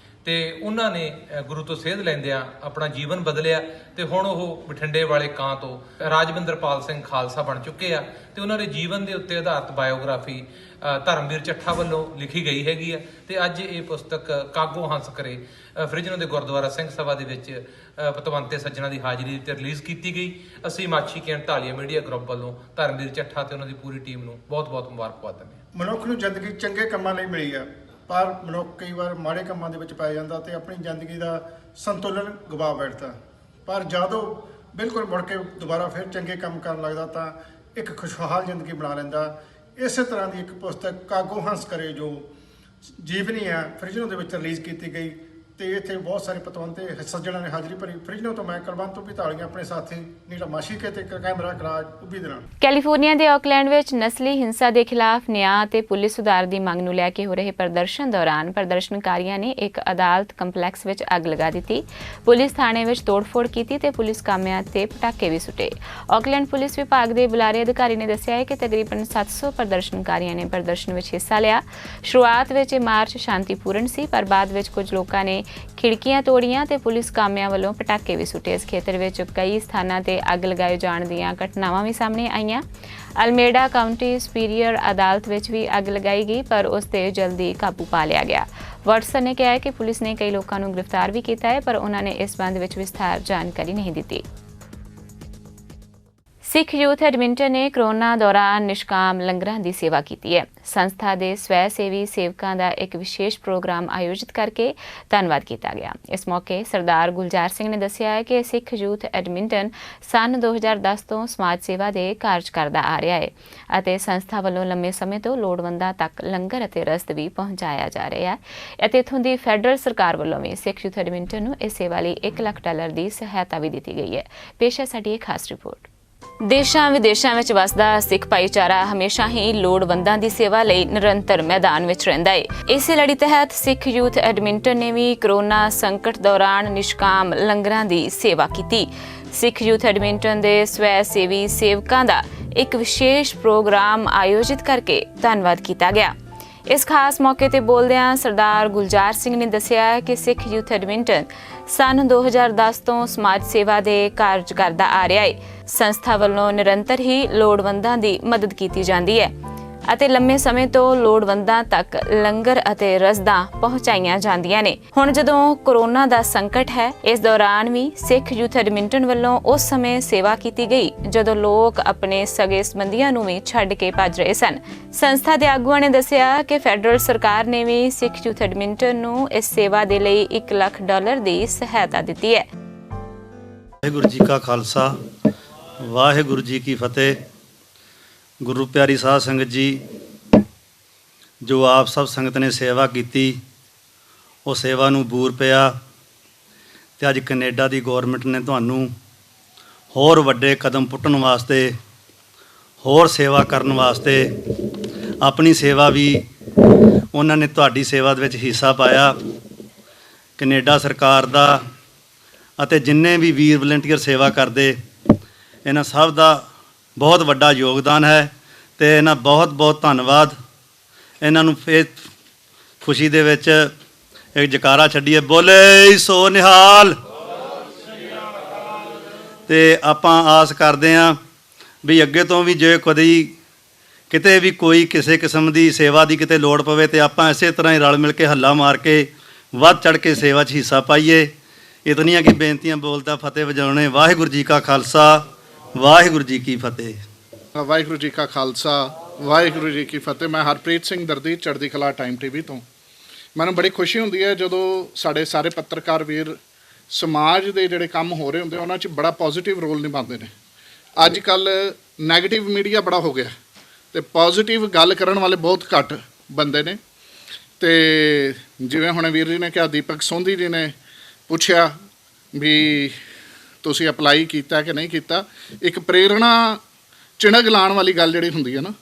ਤੇ ਉਹਨਾਂ ਨੇ ਗੁਰੂ ਤੋਂ ਸੇਧ ਲੈਂਦਿਆਂ ਆਪਣਾ ਜੀਵਨ ਬਦਲਿਆ ਤੇ ਹੁਣ ਉਹ ਬਠਿੰਡੇ ਵਾਲੇ ਕਾਂ ਤੋਂ ਰਾਜਵਿੰਦਰਪਾਲ ਸਿੰਘ ਖਾਲਸਾ ਬਣ ਚੁੱਕੇ ਆ ਤੇ ਉਹਨਾਂ ਦੇ ਜੀਵਨ ਦੇ ਉੱਤੇ ਆਧਾਰਿਤ ਬਾਇਓਗ੍ਰਾਫੀ ਧਰਮਵੀਰ ਚੱਠਾ ਵੱਲੋਂ ਲਿਖੀ ਗਈ ਹੈਗੀ ਆ। ਤੇ ਅੱਜ ਇਹ ਪੁਸਤਕ ਕਾਗੋਂ ਹੰਸ ਕਰੇ ਫ੍ਰਿਜਨੋ ਦੇ ਗੁਰਦੁਆਰਾ ਸਿੰਘ ਸਭਾ ਦੇ ਵਿੱਚ ਪਤਵੰਤੇ ਸੱਜਣਾ ਦੀ ਹਾਜ਼ਰੀ ਤੇ ਰਿਲੀਜ਼ ਕੀਤੀ ਗਈ। ਅਸੀਂ ਮਾਛੀ ਕੇ 48 ਮੀਡੀਆ ਗਰੁੱਪ ਵੱਲੋਂ ਧਰਮਵੀਰ ਚੱਠਾ ਤੇ ਉਹਨਾਂ ਦੀ ਪੂਰੀ ਟੀਮ ਨੂੰ ਬਹੁਤ-ਬਹੁਤ ਮੁਬਾਰਕਬਾਦ ਦਿੰਦੇ ਹਾਂ। ਮਨੁੱਖ ਨੂੰ ਜ਼ਿੰਦਗੀ ਚੰਗੇ ਕੰਮਾਂ ਲਈ ਮਿਲੀ ਆ, ਪਰ ਮਨੁੱਖ ਕਈ ਵਾਰ ਮਾੜੇ ਕੰਮਾਂ ਦੇ ਵਿੱਚ ਪੈ ਜਾਂਦਾ ਤੇ ਆਪਣੀ ਜ਼ਿੰਦਗੀ ਦਾ ਸੰਤੁਲਨ ਗਵਾ ਬੈਠਦਾ। ਪਰ ਜਦੋਂ ਬਿਲਕੁਲ ਮੁੜ ਕੇ ਦੁਬਾਰਾ ਫਿਰ ਚੰਗੇ ਕੰਮ ਕਰਨ ਲੱਗਦਾ ਤਾਂ ਇੱਕ ਖੁਸ਼ਹਾਲ ਜ਼ਿੰਦਗੀ ਬਣਾ ਲੈਂਦਾ। ਇਸੇ ਤਰ੍ਹਾਂ ਦੀ ਇੱਕ ਪੁਸਤਕ ਕਾਗੋਂ ਹੰਸ ਕਰੇ ਜੋ ਜੀਵਨੀ ਆ ਫ੍ਰਿਜਨੋ ਦੇ ਵਿੱਚ ਰਿਲੀਜ਼ ਕੀਤੀ ਗਈ ਤੇ ਇੱਥੇ ਬਹੁਤ ਸਾਰੇ ਪਤਵੰਤੇ ਸੱਜਣਾਂ ਨੇ ਹਾਜ਼ਰੀ ਭਰੀ। ਫ੍ਰਿਜਨੋ ਤੋਂ ਮੈਂ ਕੁਲਵੰਤ ਤੋਂ ਤਾਲੀਆਂ, ਆਪਣੇ ਸਾਥੀ ਨੀਲਾ ਮਾਸ਼ੀਕੇ ਤੇ ਕੈਮਰਾ ਕਰਾਜ ਉੱਭੀ ਦੇ ਨਾਲ। ਕੈਲੀਫੋਰਨੀਆ ਦੇ ਆਕਲੈਂਡ ਵਿੱਚ ਨਸਲੀ ਹਿੰਸਾ ਦੇ ਖਿਲਾਫ ਨਿਆਂ ਅਤੇ ਪੁਲਿਸ ਸੁਧਾਰ ਦੀ ਮੰਗ ਨੂੰ ਲੈ ਕੇ ਹੋ ਰਹੇ ਪ੍ਰਦਰਸ਼ਨ ਦੌਰਾਨ ਪ੍ਰਦਰਸ਼ਨਕਾਰੀਆਂ ਨੇ ਇੱਕ ਅਦਾਲਤ ਕੰਪਲੈਕਸ ਵਿੱਚ ਅੱਗ ਲਗਾ ਦਿੱਤੀ। ਪੁਲਿਸ ਥਾਣੇ ਵਿੱਚ ਤੋੜਫੋੜ ਕੀਤੀ ਤੇ ਪੁਲਿਸ ਕਾਮਿਆਂ ਤੇ ਪਟਾਕੇ ਵੀ ਸੁੱਟੇ। ਆਕਲੈਂਡ ਪੁਲਿਸ ਵਿਭਾਗ ਦੇ ਬੁਲਾਰੇ ਅਧਿਕਾਰੀ ਨੇ ਦੱਸਿਆ ਹੈ ਕਿ ਤਕਰੀਬਨ 700 ਪ੍ਰਦਰਸ਼ਨਕਾਰੀਆਂ ਨੇ ਪ੍ਰਦਰਸ਼ਨ ਵਿੱਚ ਹਿੱਸਾ ਲਿਆ। ਸ਼ੁਰੂਆਤ ਵਿੱਚ ਇਹ ਮਾਰਚ ਸ਼ਾਂਤੀਪੂਰਨ ਸੀ, ਪਰ ਬਾਅਦ ਵਿੱਚ ਕੁਝ ਲੋਕਾਂ ਨੇ ਖਿੜਕੀਆਂ ਤੋੜੀਆਂ ਤੇ ਪੁਲਿਸ ਕਾਮਿਆਂ ਵੱਲੋਂ ਪਟਾਕੇ ਵੀ ਸੁੱਟੇ। ਇਸ ਖੇਤਰ ਵਿੱਚ ਕਈ ਸਥਾਨਾਂ ਤੇ ਅੱਗ ਲਗਾਏ ਜਾਣ ਦੀਆਂ ਘਟਨਾਵਾਂ ਵੀ ਸਾਹਮਣੇ ਆਈਆਂ। ਅਲਮੇਡਾ ਕਾਉਂਟੀ ਸੁਪੀਰੀਅਰ ਅਦਾਲਤ ਵਿੱਚ ਵੀ ਅੱਗ ਲਗਾਈ ਗਈ ਪਰ ਉਸ ਤੇ ਜਲਦੀ ਕਾਬੂ ਪਾ ਲਿਆ ਗਿਆ। ਵਾਟਸਨ ਨੇ ਕਿਹਾ ਹੈ ਕਿ ਪੁਲਿਸ ਨੇ ਕਈ ਲੋਕਾਂ ਨੂੰ ਗ੍ਰਿਫਤਾਰ ਵੀ ਕੀਤਾ ਹੈ ਪਰ ਉਹਨਾਂ ਨੇ ਇਸ ਸੰਬੰਧ ਵਿੱਚ ਵਿਸਥਾਰ ਜਾਣਕਾਰੀ ਨਹੀਂ ਦਿੱਤੀ। ਸਿੱਖ ਯੂਥ ਐਡਮਿੰਟਨ ਨੇ ਕਰੋਨਾ ਦੌਰਾਨ ਨਿਸ਼ਕਾਮ ਲੰਗਰਾਂ ਦੀ ਸੇਵਾ ਕੀਤੀ ਹੈ। ਸੰਸਥਾ ਦੇ ਸਵੈ ਸੇਵੀ ਸੇਵਕਾਂ ਦਾ ਇੱਕ ਵਿਸ਼ੇਸ਼ ਪ੍ਰੋਗਰਾਮ ਆਯੋਜਿਤ ਕਰਕੇ ਧੰਨਵਾਦ ਕੀਤਾ ਗਿਆ। ਇਸ ਮੌਕੇ ਸਰਦਾਰ ਗੁਲਜ਼ਾਰ ਸਿੰਘ ਨੇ ਦੱਸਿਆ ਹੈ ਕਿ ਸਿੱਖ ਯੂਥ ਐਡਮਿੰਟਨ ਸੰਨ 2010 ਤੋਂ ਸਮਾਜ ਸੇਵਾ ਦੇ ਕਾਰਜ ਕਰਦਾ ਆ ਰਿਹਾ ਹੈ ਅਤੇ ਸੰਸਥਾ ਵੱਲੋਂ ਲੰਮੇ ਸਮੇਂ ਤੋਂ ਲੋੜਵੰਦਾਂ ਤੱਕ ਲੰਗਰ ਅਤੇ ਰਸਦ ਵੀ ਪਹੁੰਚਾਇਆ ਜਾ ਰਿਹਾ ਹੈ ਅਤੇ ਇੱਥੋਂ ਦੀ ਫੈਡਰਲ ਸਰਕਾਰ ਵੱਲੋਂ ਵੀ ਸਿੱਖ ਯੂਥ ਐਡਮਿੰਟਨ ਨੂੰ ਇਸ ਸੇਵਾ ਲਈ $1 ਲੱਖ ਦੀ ਸਹਾਇਤਾ ਵੀ ਦਿੱਤੀ ਗਈ ਹੈ। ਪੇਸ਼ ਹੈ ਸਾਡੀ ਇੱਕ ਖਾਸ ਰਿਪੋਰਟ। ਦੇਸ਼ਾਂ ਵਿਦੇਸ਼ਾਂ ਵਿੱਚ ਵਸਦਾ ਸਿੱਖ ਭਾਈਚਾਰਾ ਹਮੇਸ਼ਾ ਹੀ ਲੋੜਵੰਦਾਂ ਦੀ ਸੇਵਾ ਲਈ ਨਿਰੰਤਰ ਮੈਦਾਨ ਵਿੱਚ ਰਹਿੰਦਾ ਹੈ। ਇਸੇ ਲੜੀ ਤਹਿਤ ਸਿੱਖ ਯੂਥ ਐਡਮਿੰਟਨ ਨੇ ਵੀ ਕਰੋਨਾ ਸੰਕਟ ਦੌਰਾਨ ਨਿਸ਼ਕਾਮ ਲੰਗਰਾਂ ਦੀ ਸੇਵਾ ਕੀਤੀ। ਸਿੱਖ ਯੂਥ ਐਡਮਿੰਟਨ ਦੇ ਸਵੈ ਸੇਵੀ ਸੇਵਕਾਂ ਦਾ ਇੱਕ ਵਿਸ਼ੇਸ਼ ਪ੍ਰੋਗਰਾਮ ਆਯੋਜਿਤ ਕਰਕੇ ਧੰਨਵਾਦ ਕੀਤਾ ਗਿਆ। ਇਸ ਖਾਸ ਮੌਕੇ ਤੇ ਬੋਲਦਿਆਂ ਸਰਦਾਰ ਗੁਲਜ਼ਾਰ ਸਿੰਘ ਨੇ ਦੱਸਿਆ ਕਿ ਸਿੱਖ ਯੂਥ ਐਡਮਿੰਟਨ ਸੰਨ 2010 ਤੋਂ ਸਮਾਜ ਸੇਵਾ ਦੇ ਕਾਰਜ ਕਰਦਾ ਆ ਰਿਹਾ ਹੈ। ਸੰਸਥਾ ਵੱਲੋਂ ਨਿਰੰਤਰ ਹੀ ਲੋੜਵੰਦਾਂ ਦੀ ਮਦਦ ਕੀਤੀ ਜਾਂਦੀ ਹੈ ਅਤੇ ਲੰਮੇ ਸਮੇਂ ਤੋਂ ਲੋੜਵੰਦਾਂ ਤੱਕ ਲੰਗਰ ਅਤੇ ਰਸਦਾਂ ਪਹੁੰਚਾਈਆਂ ਜਾਂਦੀਆਂ ਨੇ। ਹੁਣ ਜਦੋਂ ਕੋਰੋਨਾ ਦਾ ਸੰਕਟ ਹੈ, ਇਸ ਦੌਰਾਨ ਵੀ ਸਿੱਖ ਯੂਥ ਐਡਮਿੰਟਨ ਵੱਲੋਂ ਉਸ ਸਮੇਂ ਸੇਵਾ ਕੀਤੀ ਗਈ ਜਦੋਂ ਲੋਕ ਆਪਣੇ ਸਗੇ ਸੰਬੰਧੀਆਂ ਨੂੰ ਵੀ ਛੱਡ ਕੇ ਭੱਜ ਰਹੇ ਸਨ। ਸੰਸਥਾ ਦੇ ਆਗੂਆਂ ਨੇ ਦੱਸਿਆ ਕਿ ਫੈਡਰਲ ਸਰਕਾਰ ਨੇ ਵੀ ਸਿੱਖ ਯੂਥ ਐਡਮਿੰਟਨ ਨੂੰ ਇਸ ਸੇਵਾ ਦੇ ਲਈ $1 ਲੱਖ ਦੀ ਸਹਾਇਤਾ ਦਿੱਤੀ ਹੈ। ਵਾਹਿਗੁਰੂ ਜੀ ਕਾ ਖਾਲਸਾ, ਵਾਹਿਗੁਰੂ ਜੀ ਕੀ ਫਤਿਹ। ਗੁਰੂ ਪਿਆਰੀ ਸਾਧ ਸੰਗਤ ਜੀ, ਜੋ ਆਪ ਸਭ ਸੰਗਤ ਨੇ ਸੇਵਾ ਕੀਤੀ, ਉਹ ਸੇਵਾ ਨੂੰ ਬੂਰ ਪਿਆ ਤੇ ਅੱਜ ਕੈਨੇਡਾ ਦੀ ਗੌਰਮੈਂਟ ਨੇ ਤੁਹਾਨੂੰ ਹੋਰ ਵੱਡੇ ਕਦਮ ਪੁੱਟਣ ਵਾਸਤੇ, ਹੋਰ ਸੇਵਾ ਕਰਨ ਵਾਸਤੇ ਆਪਣੀ ਸੇਵਾ ਵੀ ਉਹਨਾਂ ਨੇ ਤੁਹਾਡੀ ਸੇਵਾ ਦੇ ਵਿੱਚ ਹਿੱਸਾ ਪਾਇਆ। ਕੈਨੇਡਾ ਸਰਕਾਰ ਦਾ ਅਤੇ ਜਿੰਨੇ ਵੀ ਵੀਰ ਵਲੰਟੀਅਰ ਸੇਵਾ ਕਰਦੇ, ਇਹਨਾਂ ਸਭ ਦਾ ਬਹੁਤ ਵੱਡਾ ਯੋਗਦਾਨ ਹੈ ਤੇ ਇਹਨਾਂ ਬਹੁਤ ਬਹੁਤ ਧੰਨਵਾਦ। ਇਹਨਾਂ ਨੂੰ ਫੇਰ ਖੁਸ਼ੀ ਦੇ ਵਿੱਚ ਇੱਕ ਜਕਾਰਾ ਛੱਡੀਏ, ਬੋਲੇ ਸੋ ਨਿਹਾਲ। ਤੇ ਆਪਾਂ ਆਸ ਕਰਦੇ ਹਾਂ ਵੀ ਅੱਗੇ ਤੋਂ ਵੀ ਜੇ ਕਦੀ ਕਿਤੇ ਵੀ ਕੋਈ ਕਿਸੇ ਕਿਸਮ ਦੀ ਸੇਵਾ ਦੀ ਕਿਤੇ ਲੋੜ ਪਵੇ ਤੇ ਆਪਾਂ ਇਸੇ ਤਰ੍ਹਾਂ ਹੀ ਰਲ ਮਿਲ ਕੇ ਹੱਲਾ ਮਾਰ ਕੇ ਵੱਧ ਚੜ੍ਹ ਕੇ ਸੇਵਾ 'ਚ ਹਿੱਸਾ ਪਾਈਏ। ਇਤਨੀਆਂ ਕੀ ਬੇਨਤੀਆਂ ਬੋਲਦਾ ਫਤਿਹ ਵਜਾਉਣੇ। ਵਾਹਿਗੁਰੂ ਜੀ ਕਾ ਖਾਲਸਾ, ਵਾਹਿਗੁਰੂ ਜੀ ਕੀ ਫਤਿਹ। ਵਾਹਿਗੁਰੂ ਜੀ ਕਾ ਖਾਲਸਾ, ਵਾਹਿਗੁਰੂ ਜੀ ਕੀ ਫਤਿਹ। ਮੈਂ ਹਰਪ੍ਰੀਤ ਸਿੰਘ ਦਰਦੀ, ਚੜ੍ਹਦੀ ਕਲਾ ਟਾਈਮ TV ਤੋਂ। ਮੈਨੂੰ ਬੜੀ ਖੁਸ਼ੀ ਹੁੰਦੀ ਹੈ ਜਦੋਂ ਸਾਡੇ ਸਾਰੇ ਪੱਤਰਕਾਰ ਵੀਰ ਸਮਾਜ ਦੇ ਜਿਹੜੇ ਕੰਮ ਹੋ ਰਹੇ ਹੁੰਦੇ ਉਹਨਾਂ 'ਚ ਬੜਾ ਪੋਜ਼ਿਟਿਵ ਰੋਲ ਨਿਭਾਉਂਦੇ ਨੇ। ਅੱਜ ਕੱਲ੍ਹ ਨੈਗੇਟਿਵ ਮੀਡੀਆ ਬੜਾ ਹੋ ਗਿਆ ਅਤੇ ਪੋਜ਼ਿਟਿਵ ਗੱਲ ਕਰਨ ਵਾਲੇ ਬਹੁਤ ਘੱਟ ਬੰਦੇ ਨੇ। ਅਤੇ ਜਿਵੇਂ ਹੁਣ ਵੀਰ ਜੀ ਨੇ ਕਿਹਾ, ਦੀਪਕ ਸੋਂਧੀ ਜੀ ਨੇ ਪੁੱਛਿਆ ਵੀ ਤੁਸੀਂ ਅਪਲਾਈ ਕੀਤਾ ਕਿ ਨਹੀਂ ਕੀਤਾ। ਇੱਕ ਪ੍ਰੇਰਣਾ ਚਿਣਗ ਲਾਉਣ ਵਾਲੀ ਗੱਲ ਜਿਹੜੀ ਹੁੰਦੀ ਹੈ ਨਾ,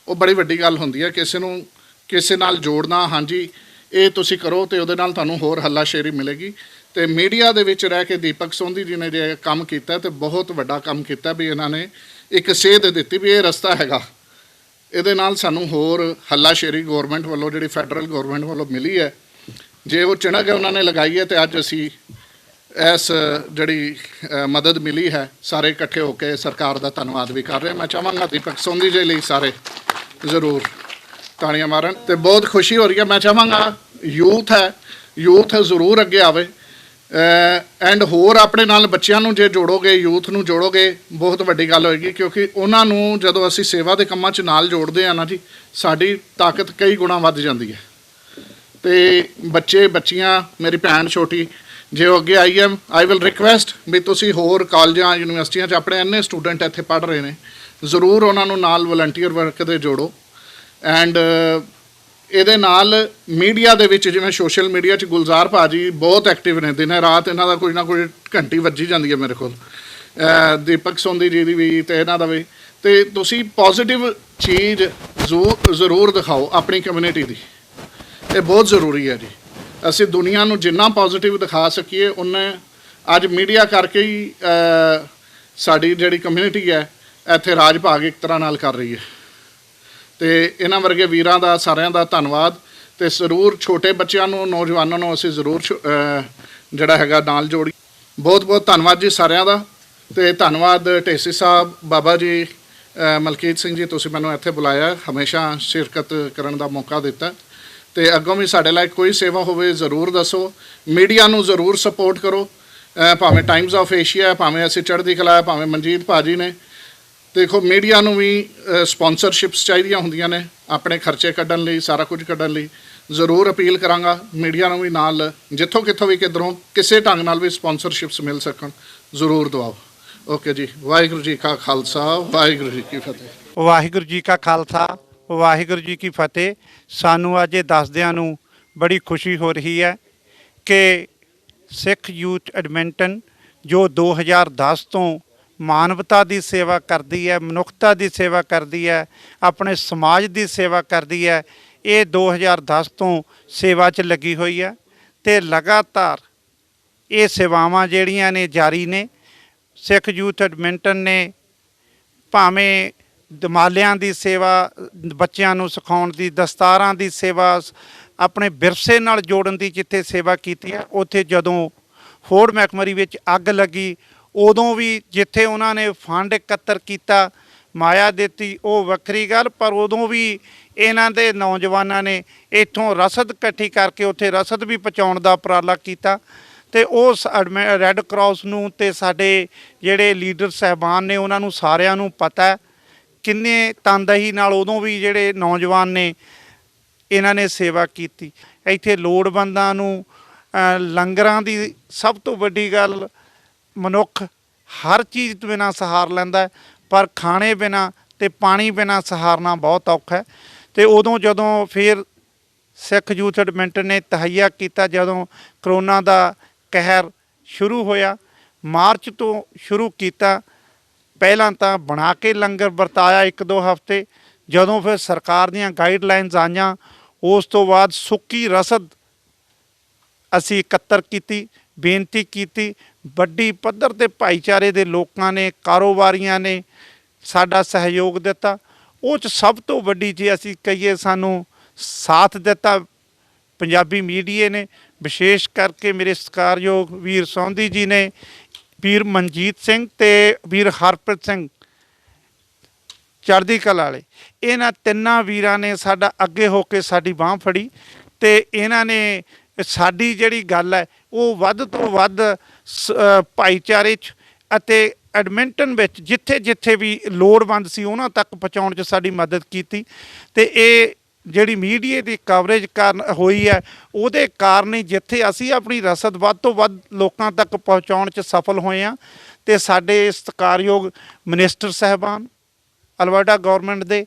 ਉਹ ਬੜੀ ਵੱਡੀ ਗੱਲ ਹੁੰਦੀ ਹੈ। ਕਿਸੇ ਨੂੰ ਕਿਸੇ ਨਾਲ ਜੋੜਨਾ, ਹਾਂਜੀ ਇਹ ਤੁਸੀਂ ਕਰੋ ਅਤੇ ਉਹਦੇ ਨਾਲ ਤੁਹਾਨੂੰ ਹੋਰ ਹੱਲਾਸ਼ੇਰੀ ਮਿਲੇਗੀ। ਅਤੇ ਮੀਡੀਆ ਦੇ ਵਿੱਚ ਰਹਿ ਕੇ ਦੀਪਕ ਸੋਂਧੀ ਜੀ ਨੇ ਜੇ ਕੰਮ ਕੀਤਾ ਅਤੇ ਬਹੁਤ ਵੱਡਾ ਕੰਮ ਕੀਤਾ ਵੀ ਇਹਨਾਂ ਨੇ ਇੱਕ ਸੇਧ ਦਿੱਤੀ ਵੀ ਇਹ ਰਸਤਾ ਹੈਗਾ। ਇਹਦੇ ਨਾਲ ਸਾਨੂੰ ਹੋਰ ਹੱਲਾਸ਼ੇਰੀ ਗੌਰਮੈਂਟ ਵੱਲੋਂ, ਜਿਹੜੀ ਫੈਡਰਲ ਗੌਰਮੈਂਟ ਵੱਲੋਂ ਮਿਲੀ ਹੈ, ਜੇ ਉਹ ਚਿਣਗ ਉਹਨਾਂ ਨੇ ਲਗਾਈ ਹੈ ਅਤੇ ਅੱਜ ਅਸੀਂ ਇਸ ਜਿਹੜੀ ਮਦਦ ਮਿਲੀ ਹੈ ਸਾਰੇ ਇਕੱਠੇ ਹੋ ਕੇ ਸਰਕਾਰ ਦਾ ਧੰਨਵਾਦ ਵੀ ਕਰ ਰਹੇ। ਮੈਂ ਚਾਹਾਂਗਾ ਦੀਪਕ ਸੋਂਧੀ ਜੀ ਲਈ ਸਾਰੇ ਜ਼ਰੂਰ ਤਾੜੀਆਂ ਮਾਰਨ ਅਤੇ ਬਹੁਤ ਖੁਸ਼ੀ ਹੋ ਰਹੀ ਹੈ। ਮੈਂ ਚਾਹਾਂਗਾ ਯੂਥ ਹੈ, ਯੂਥ ਜ਼ਰੂਰ ਅੱਗੇ ਆਵੇ ਐਂਡ ਹੋਰ ਆਪਣੇ ਨਾਲ ਬੱਚਿਆਂ ਨੂੰ ਜੇ ਜੋੜੋਗੇ, ਯੂਥ ਨੂੰ ਜੋੜੋਗੇ, ਬਹੁਤ ਵੱਡੀ ਗੱਲ ਹੋਏਗੀ। ਕਿਉਂਕਿ ਉਹਨਾਂ ਨੂੰ ਜਦੋਂ ਅਸੀਂ ਸੇਵਾ ਦੇ ਕੰਮਾਂ 'ਚ ਨਾਲ ਜੋੜਦੇ ਹਾਂ ਨਾ ਜੀ, ਸਾਡੀ ਤਾਕਤ ਕਈ ਗੁਣਾ ਵੱਧ ਜਾਂਦੀ ਹੈ। ਅਤੇ ਬੱਚੇ ਬੱਚੀਆਂ, ਮੇਰੀ ਭੈਣ ਛੋਟੀ, ਜੇ ਉਹ ਅੱਗੇ ਆਈ ਵਿਲ ਰਿਕੁਐਸਟ ਵੀ ਤੁਸੀਂ ਹੋਰ ਕਾਲਜਾਂ ਯੂਨੀਵਰਸਿਟੀਆਂ 'ਚ ਆਪਣੇ ਇੰਨੇ ਸਟੂਡੈਂਟ ਇੱਥੇ ਪੜ੍ਹ ਰਹੇ ਨੇ, ਜ਼ਰੂਰ ਉਹਨਾਂ ਨੂੰ ਨਾਲ ਵਲੰਟੀਅਰ ਵਰਕ ਦੇ ਜੋੜੋ। ਐਂਡ ਇਹਦੇ ਨਾਲ ਮੀਡੀਆ ਦੇ ਵਿੱਚ, ਜਿਵੇਂ ਸੋਸ਼ਲ ਮੀਡੀਆ 'ਚ ਗੁਲਜ਼ਾਰ ਭਾਜੀ ਬਹੁਤ ਐਕਟਿਵ ਨੇ, ਦਿਨੇ ਰਾਤ ਇਹਨਾਂ ਦਾ ਕੋਈ ਨਾ ਕੋਈ ਘੰਟੀ ਵੱਜੀ ਜਾਂਦੀ ਹੈ ਮੇਰੇ ਕੋਲ, ਦੀਪਕ ਸੋਂਧੀ ਜੀ ਦੀ ਵੀ ਅਤੇ ਇਹਨਾਂ ਦਾ ਵੀ। ਅਤੇ ਤੁਸੀਂ ਪੋਜ਼ੀਟਿਵ ਚੀਜ਼ ਜ਼ਰੂਰ ਦਿਖਾਓ ਆਪਣੀ ਕਮਿਊਨਿਟੀ ਦੀ, ਇਹ ਬਹੁਤ ਜ਼ਰੂਰੀ ਹੈ ਜੀ। ਅਸੀਂ ਦੁਨੀਆ ਨੂੰ ਜਿੰਨਾ ਪੋਜ਼ੀਟਿਵ ਦਿਖਾ ਸਕੀਏ ਉਨੇ ਅੱਜ ਮੀਡੀਆ ਕਰਕੇ ਹੀ ਸਾਡੀ ਜਿਹੜੀ ਕਮਿਊਨਿਟੀ ਹੈ ਇੱਥੇ ਰਾਜ ਭਾਗ ਇੱਕ ਤਰ੍ਹਾਂ ਨਾਲ ਕਰ ਰਹੀ ਹੈ। ਅਤੇ ਇਹਨਾਂ ਵਰਗੇ ਵੀਰਾਂ ਦਾ ਸਾਰਿਆਂ ਦਾ ਧੰਨਵਾਦ। ਤੇ ਜ਼ਰੂਰ ਛੋਟੇ ਬੱਚਿਆਂ ਨੂੰ ਨੌਜਵਾਨਾਂ ਨੂੰ ਅਸੀਂ ਜ਼ਰੂਰ ਜਿਹੜਾ ਹੈਗਾ ਨਾਲ ਜੋੜੀ। ਬਹੁਤ ਬਹੁਤ ਧੰਨਵਾਦ ਜੀ ਸਾਰਿਆਂ ਦਾ ਤੇ ਧੰਨਵਾਦ ਢੇਸੀ ਸਾਹਿਬ, ਬਾਬਾ ਜੀ, ਮਲਕੀਤ ਸਿੰਘ ਜੀ, ਤੁਸੀਂ ਮੈਨੂੰ ਇੱਥੇ ਬੁਲਾਇਆ, ਹਮੇਸ਼ਾ ਸ਼ਿਰਕਤ ਕਰਨ ਦਾ ਮੌਕਾ ਦਿੱਤਾ ਤੇ ਅੱਗੋਂ ਵੀ ਸਾਡੇ ਲਈ ਕੋਈ ਸੇਵਾ ਹੋਵੇ ਜ਼ਰੂਰ ਦੱਸੋ। ਮੀਡੀਆ ਨੂੰ ਜ਼ਰੂਰ ਸਪੋਰਟ ਕਰੋ, ਭਾਵੇਂ ਟਾਈਮਜ਼ ਆਫ ਏਸ਼ੀਆ, ਭਾਵੇਂ ਅਸੀਂ ਚੜ੍ਹਦੀ ਕਲਾ, ਭਾਵੇਂ ਮਨਜੀਤ ਭਾਜੀ ਨੇ। ਦੇਖੋ ਮੀਡੀਆ ਨੂੰ ਵੀ ਸਪਾਂਸਰਸ਼ਿਪਸ ਚਾਹੀਦੀਆਂ ਹੁੰਦੀਆਂ ਨੇ ਆਪਣੇ ਖਰਚੇ ਕੱਢਣ ਲਈ, ਸਾਰਾ ਕੁਝ ਕੱਢਣ ਲਈ। ਜ਼ਰੂਰ ਅਪੀਲ ਕਰਾਂਗਾ ਮੀਡੀਆ ਨੂੰ ਵੀ ਨਾਲ ਜਿੱਥੋਂ ਕਿੱਥੋਂ ਵੀ ਕਿੱਧਰੋਂ ਕਿਸੇ ਢੰਗ ਨਾਲ ਵੀ ਸਪਾਂਸਰਸ਼ਿਪਸ ਮਿਲ ਸਕਣ ਜ਼ਰੂਰ ਦਵਾਓ। ਓਕੇ ਜੀ, ਵਾਹਿਗੁਰੂ ਜੀ ਕਾ ਖਾਲਸਾ, ਵਾਹਿਗੁਰੂ ਜੀ ਕੀ ਫਤਿਹ। ਵਾਹਿਗੁਰੂ ਜੀ ਕਾ ਖਾਲਸਾ, ਵਾਹਿਗੁਰੂ ਜੀ ਕੀ ਫਤਿਹ। ਸਾਨੂੰ ਅੱਜ ਇਹ ਦੱਸਦਿਆਂ ਨੂੰ ਬੜੀ ਖੁਸ਼ੀ ਹੋ ਰਹੀ ਹੈ ਕਿ ਸਿੱਖ ਯੂਥ ਐਡਮਿੰਟਨ ਜੋ 2010 ਤੋਂ ਮਾਨਵਤਾ ਦੀ ਸੇਵਾ ਕਰਦੀ ਹੈ, ਮਨੁੱਖਤਾ ਦੀ ਸੇਵਾ ਕਰਦੀ ਹੈ, ਆਪਣੇ ਸਮਾਜ ਦੀ ਸੇਵਾ ਕਰਦੀ ਹੈ, ਇਹ 2010 ਤੋਂ ਸੇਵਾ 'ਚ ਲੱਗੀ ਹੋਈ ਹੈ ਤੇ ਲਗਾਤਾਰ ਇਹ ਸੇਵਾਵਾਂ ਜਿਹੜੀਆਂ ਨੇ ਜਾਰੀ ਨੇ। ਸਿੱਖ ਯੂਥ ਐਡਮਿੰਟਨ ਨੇ ਭਾਵੇਂ ਦਮਾਲਿਆਂ ਦੀ ਸੇਵਾ, ਬੱਚਿਆਂ ਨੂੰ ਸਿਖਾਉਣ ਦੀ, ਦਸਤਾਰਾਂ ਦੀ ਸੇਵਾ, ਆਪਣੇ ਵਿਰਸੇ ਨਾਲ ਜੋੜਨ ਦੀ ਜਿੱਥੇ ਸੇਵਾ ਕੀਤੀ ਹੈ, ਉੱਥੇ ਜਦੋਂ ਫੋਰਡ ਮੈਕਮਰੀ ਵਿੱਚ ਅੱਗ ਲੱਗੀ ਉਦੋਂ ਵੀ ਜਿੱਥੇ ਉਹਨਾਂ ਨੇ ਫੰਡ ਇਕੱਤਰ ਕੀਤਾ, ਮਾਇਆ ਦਿੱਤੀ, ਉਹ ਵੱਖਰੀ ਗੱਲ, ਪਰ ਉਦੋਂ ਵੀ ਇਹਨਾਂ ਦੇ ਨੌਜਵਾਨਾਂ ਨੇ ਇੱਥੋਂ ਰਸਦ ਇਕੱਠੀ ਕਰਕੇ ਉੱਥੇ ਰਸਦ ਵੀ ਪਹੁੰਚਾਉਣ ਦਾ ਉਪਰਾਲਾ ਕੀਤਾ ਤੇ ਉਸ ਰੈੱਡ ਕਰਾਸ ਨੂੰ ਤੇ ਸਾਡੇ ਜਿਹੜੇ ਲੀਡਰ ਸਾਹਿਬਾਨ ਨੇ ਉਹਨਾਂ ਨੂੰ ਸਾਰਿਆਂ ਨੂੰ ਪਤਾ ਕਿੰਨੇ ਤਨਦੇਹੀ ਨਾਲ ਉਦੋਂ ਵੀ ਜਿਹੜੇ ਨੌਜਵਾਨ ਨੇ ਇਹਨਾਂ ਨੇ ਸੇਵਾ ਕੀਤੀ। ਇੱਥੇ ਲੋੜਵੰਦਾਂ ਨੂੰ ਲੰਗਰਾਂ ਦੀ ਸਭ ਤੋਂ ਵੱਡੀ ਗੱਲ, ਮਨੁੱਖ ਹਰ ਚੀਜ਼ ਤੋਂ ਬਿਨਾਂ ਸਹਾਰ ਲੈਂਦਾ ਪਰ ਖਾਣੇ ਬਿਨਾਂ ਤੇ ਪਾਣੀ ਬਿਨਾਂ ਸਹਾਰਨਾ ਬਹੁਤ ਔਖਾ ਹੈ। ਤੇ ਉਦੋਂ ਜਦੋਂ ਫਿਰ ਸਿੱਖ ਯੂਥ ਐਡਮਿੰਟਨ ਨੇ ਤਹਈਆ ਕੀਤਾ, ਜਦੋਂ ਕਰੋਨਾ ਦਾ ਕਹਿਰ ਸ਼ੁਰੂ ਹੋਇਆ, ਮਾਰਚ ਤੋਂ ਸ਼ੁਰੂ ਕੀਤਾ। ਪਹਿਲਾਂ ਤਾਂ ਬਣਾ ਕੇ ਲੰਗਰ ਵਰਤਾਇਆ 1-2 ਹਫ਼ਤੇ, ਜਦੋਂ ਫਿਰ ਸਰਕਾਰ ਦੀਆਂ ਗਾਈਡਲਾਈਨਸ ਆਈਆਂ ਉਸ ਤੋਂ ਬਾਅਦ ਸੁੱਕੀ ਰਸਦ ਅਸੀਂ ਇਕੱਤਰ ਕੀਤੀ, ਬੇਨਤੀ ਕੀਤੀ। ਵੱਡੀ ਪੱਧਰ 'ਤੇ ਭਾਈਚਾਰੇ ਦੇ ਲੋਕਾਂ ਨੇ, ਕਾਰੋਬਾਰੀਆਂ ਨੇ ਸਾਡਾ ਸਹਿਯੋਗ ਦਿੱਤਾ। ਉਹ 'ਚ ਸਭ ਤੋਂ ਵੱਡੀ ਜੇ ਅਸੀਂ ਕਹੀਏ ਸਾਨੂੰ ਸਾਥ ਦਿੱਤਾ ਪੰਜਾਬੀ ਮੀਡੀਆ ਨੇ, ਵਿਸ਼ੇਸ਼ ਕਰਕੇ ਮੇਰੇ ਸਤਿਕਾਰਯੋਗ ਵੀਰ ਸੌਂਦੀ ਜੀ ਨੇ, ਵੀਰ ਮਨਜੀਤ ਸਿੰਘ ਤੇ ਵੀਰ ਹਰਪ੍ਰੀਤ ਸਿੰਘ ਚੜ੍ਹਦੀ ਕਲਾ ਵਾਲੇ, ਇਹਨਾਂ ਤਿੰਨਾਂ ਵੀਰਾਂ ਨੇ ਸਾਡਾ ਅੱਗੇ ਹੋ ਕੇ ਸਾਡੀ ਬਾਂਹ ਫੜੀ ਤੇ ਇਹਨਾਂ ਨੇ ਸਾਡੀ ਜਿਹੜੀ ਗੱਲ ਹੈ ਉਹ ਵੱਧ ਤੋਂ ਵੱਧ ਭਾਈਚਾਰੇ 'ਚ ਅਤੇ ਐਡਮਿੰਟਨ ਵਿੱਚ ਜਿੱਥੇ ਜਿੱਥੇ ਵੀ ਲੋੜਵੰਦ ਸੀ ਉਹਨਾਂ ਤੱਕ ਪਹੁੰਚਾਉਣ 'ਚ ਸਾਡੀ ਮਦਦ ਕੀਤੀ। ਤੇ ਇਹ ਜਿਹੜੀ ਮੀਡੀਆ ਦੀ ਕਵਰੇਜ ਕਾਰਨ ਹੋਈ ਹੈ, ਉਹਦੇ ਕਾਰਨ ਹੀ ਜਿੱਥੇ ਅਸੀਂ ਆਪਣੀ ਰਸਦ ਵੱਧ ਤੋਂ ਵੱਧ ਲੋਕਾਂ ਤੱਕ ਪਹੁੰਚਾਉਣ 'ਚ ਸਫਲ ਹੋਏ ਹਾਂ। ਤੇ ਸਾਡੇ ਸਤਿਕਾਰਯੋਗ ਮਿਨਿਸਟਰ ਸਾਹਿਬਾਨ ਅਲਬਰਟਾ ਗੌਰਮੈਂਟ ਦੇ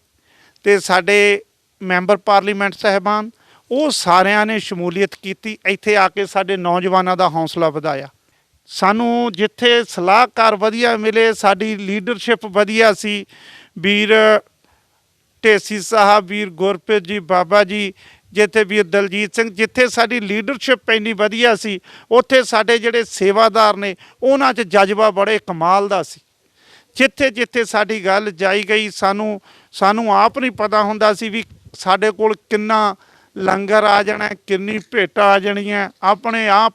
ਤੇ ਸਾਡੇ ਮੈਂਬਰ ਪਾਰਲੀਮੈਂਟ ਸਾਹਿਬਾਨ, ਉਹ ਸਾਰਿਆਂ ਨੇ ਸ਼ਮੂਲੀਅਤ ਕੀਤੀ, ਇੱਥੇ ਆ ਕੇ ਸਾਡੇ ਨੌਜਵਾਨਾਂ ਦਾ ਹੌਸਲਾ ਵਧਾਇਆ। ਸਾਨੂੰ ਜਿੱਥੇ ਸਲਾਹਕਾਰ ਵਧੀਆ ਮਿਲੇ, ਸਾਡੀ ਲੀਡਰਸ਼ਿਪ ਵਧੀਆ ਸੀ, ਵੀਰ ਢੇਸੀ ਸਾਹਿਬ, ਵੀਰ ਗੁਰਪ੍ਰੀਤ ਜੀ, ਬਾਬਾ ਜੀ, ਜਿੱਥੇ ਵੀਰ ਦਲਜੀਤ ਸਿੰਘ, ਜਿੱਥੇ ਸਾਡੀ ਲੀਡਰਸ਼ਿਪ ਇੰਨੀ ਵਧੀਆ ਸੀ ਉੱਥੇ ਸਾਡੇ ਜਿਹੜੇ ਸੇਵਾਦਾਰ ਨੇ ਉਹਨਾਂ 'ਚ ਜਜ਼ਬਾ ਬੜੇ ਕਮਾਲ ਦਾ ਸੀ। ਜਿੱਥੇ ਜਿੱਥੇ ਸਾਡੀ ਗੱਲ ਜਾਈ ਗਈ ਸਾਨੂੰ ਆਪ ਨਹੀਂ ਪਤਾ ਹੁੰਦਾ ਸੀ ਵੀ ਸਾਡੇ ਕੋਲ ਕਿੰਨਾ ਲੰਗਰ ਆ ਜਾਣਾ, ਕਿੰਨੀ ਭੇਟਾਂ ਆ ਜਾਣੀਆਂ ਆਪਣੇ ਆਪ।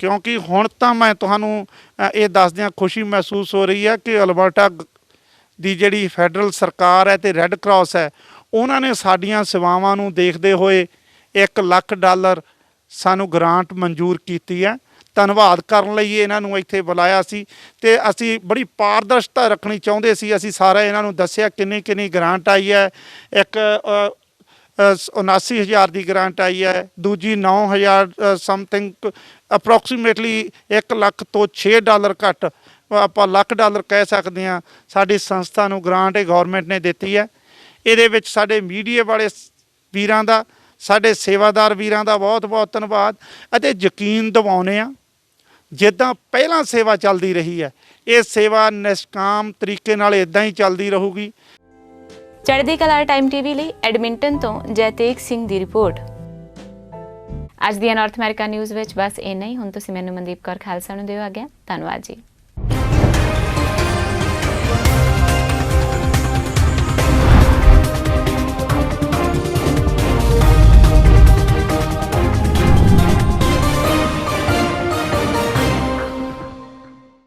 ਕਿਉਂਕਿ ਹੁਣ ਤਾਂ ਮੈਂ ਤੁਹਾਨੂੰ ਇਹ ਦੱਸਦਿਆਂ ਖੁਸ਼ੀ ਮਹਿਸੂਸ ਹੋ ਰਹੀ ਹੈ ਕਿ ਅਲਬਰਟਾ ਦੀ ਜਿਹੜੀ ਫੈਡਰਲ ਸਰਕਾਰ ਹੈ ਤੇ ਰੈੱਡ ਕਰਾਸ ਹੈ, ਉਹਨਾਂ ਨੇ ਸਾਡੀਆਂ ਸੇਵਾਵਾਂ ਨੂੰ ਦੇਖਦੇ ਹੋਏ $1 ਲੱਖ ਸਾਨੂੰ ਗ੍ਰਾਂਟ ਮਨਜ਼ੂਰ ਕੀਤੀ ਹੈ। ਧੰਨਵਾਦ ਕਰਨ ਲਈ ਇਹਨਾਂ ਨੂੰ ਇੱਥੇ ਬੁਲਾਇਆ ਸੀ ਤੇ ਅਸੀਂ ਬੜੀ ਪਾਰਦਰਸ਼ਤਾ ਰੱਖਣੀ ਚਾਹੁੰਦੇ ਸੀ। ਅਸੀਂ ਸਾਰਾ ਇਹਨਾਂ ਨੂੰ ਦੱਸਿਆ ਕਿੰਨੀ ਗ੍ਰਾਂਟ ਆਈ ਹੈ। ਇੱਕ 79,000 ਦੀ ਗ੍ਰਾਂਟ ਆਈ ਹੈ, ਦੂਜੀ 9,000 ਸਮਥਿੰਗ, ਅਪਰੋਕਸੀਮੇਟਲੀ $1 ਲੱਖ ਤੋਂ $6 ਘੱਟ, ਆਪਾਂ $1 ਲੱਖ ਕਹਿ ਸਕਦੇ ਹਾਂ, ਸਾਡੀ ਸੰਸਥਾ ਨੂੰ ਗ੍ਰਾਂਟ ਇਹ ਗੌਰਮੈਂਟ ਨੇ ਦਿੱਤੀ ਹੈ। ਇਹਦੇ ਵਿੱਚ ਸਾਡੇ ਮੀਡੀਆ ਵਾਲੇ ਵੀਰਾਂ ਦਾ, ਸਾਡੇ ਸੇਵਾਦਾਰ ਵੀਰਾਂ ਦਾ ਬਹੁਤ ਬਹੁਤ ਧੰਨਵਾਦ ਅਤੇ ਯਕੀਨ ਦਿਵਾਉਂਦੇ ਹਾਂ ਜਿੱਦਾਂ ਪਹਿਲਾਂ ਸੇਵਾ ਚੱਲਦੀ ਰਹੀ ਹੈ, ਇਹ ਸੇਵਾ ਨਿਸ਼ਕਾਮ ਤਰੀਕੇ ਨਾਲ ਇਦਾਂ ਹੀ ਚੱਲਦੀ ਰਹੂਗੀ। ਚੜ੍ਹਦੀ ਕਲਾ ਟਾਈਮ ਟੀਵੀ ਲਈ ਐਡਮਿੰਟਨ ਤੋਂ ਜੈਤੇਕ ਸਿੰਘ ਦੀ ਰਿਪੋਰਟ। ਅੱਜ ਦੀਆਂ ਨਾਰਥ ਅਮਰੀਕਾ ਨਿਊਜ਼ ਵਿੱਚ ਬਸ ਇੰਨਾ ਹੀ। ਹੁਣ ਤੁਸੀਂ ਮੈਨੂੰ ਮਨਦੀਪ ਕੌਰ ਖਾਲਸਾ ਨੂੰ ਦਿਓ ਆਗਿਆ। ਧੰਨਵਾਦ ਜੀ।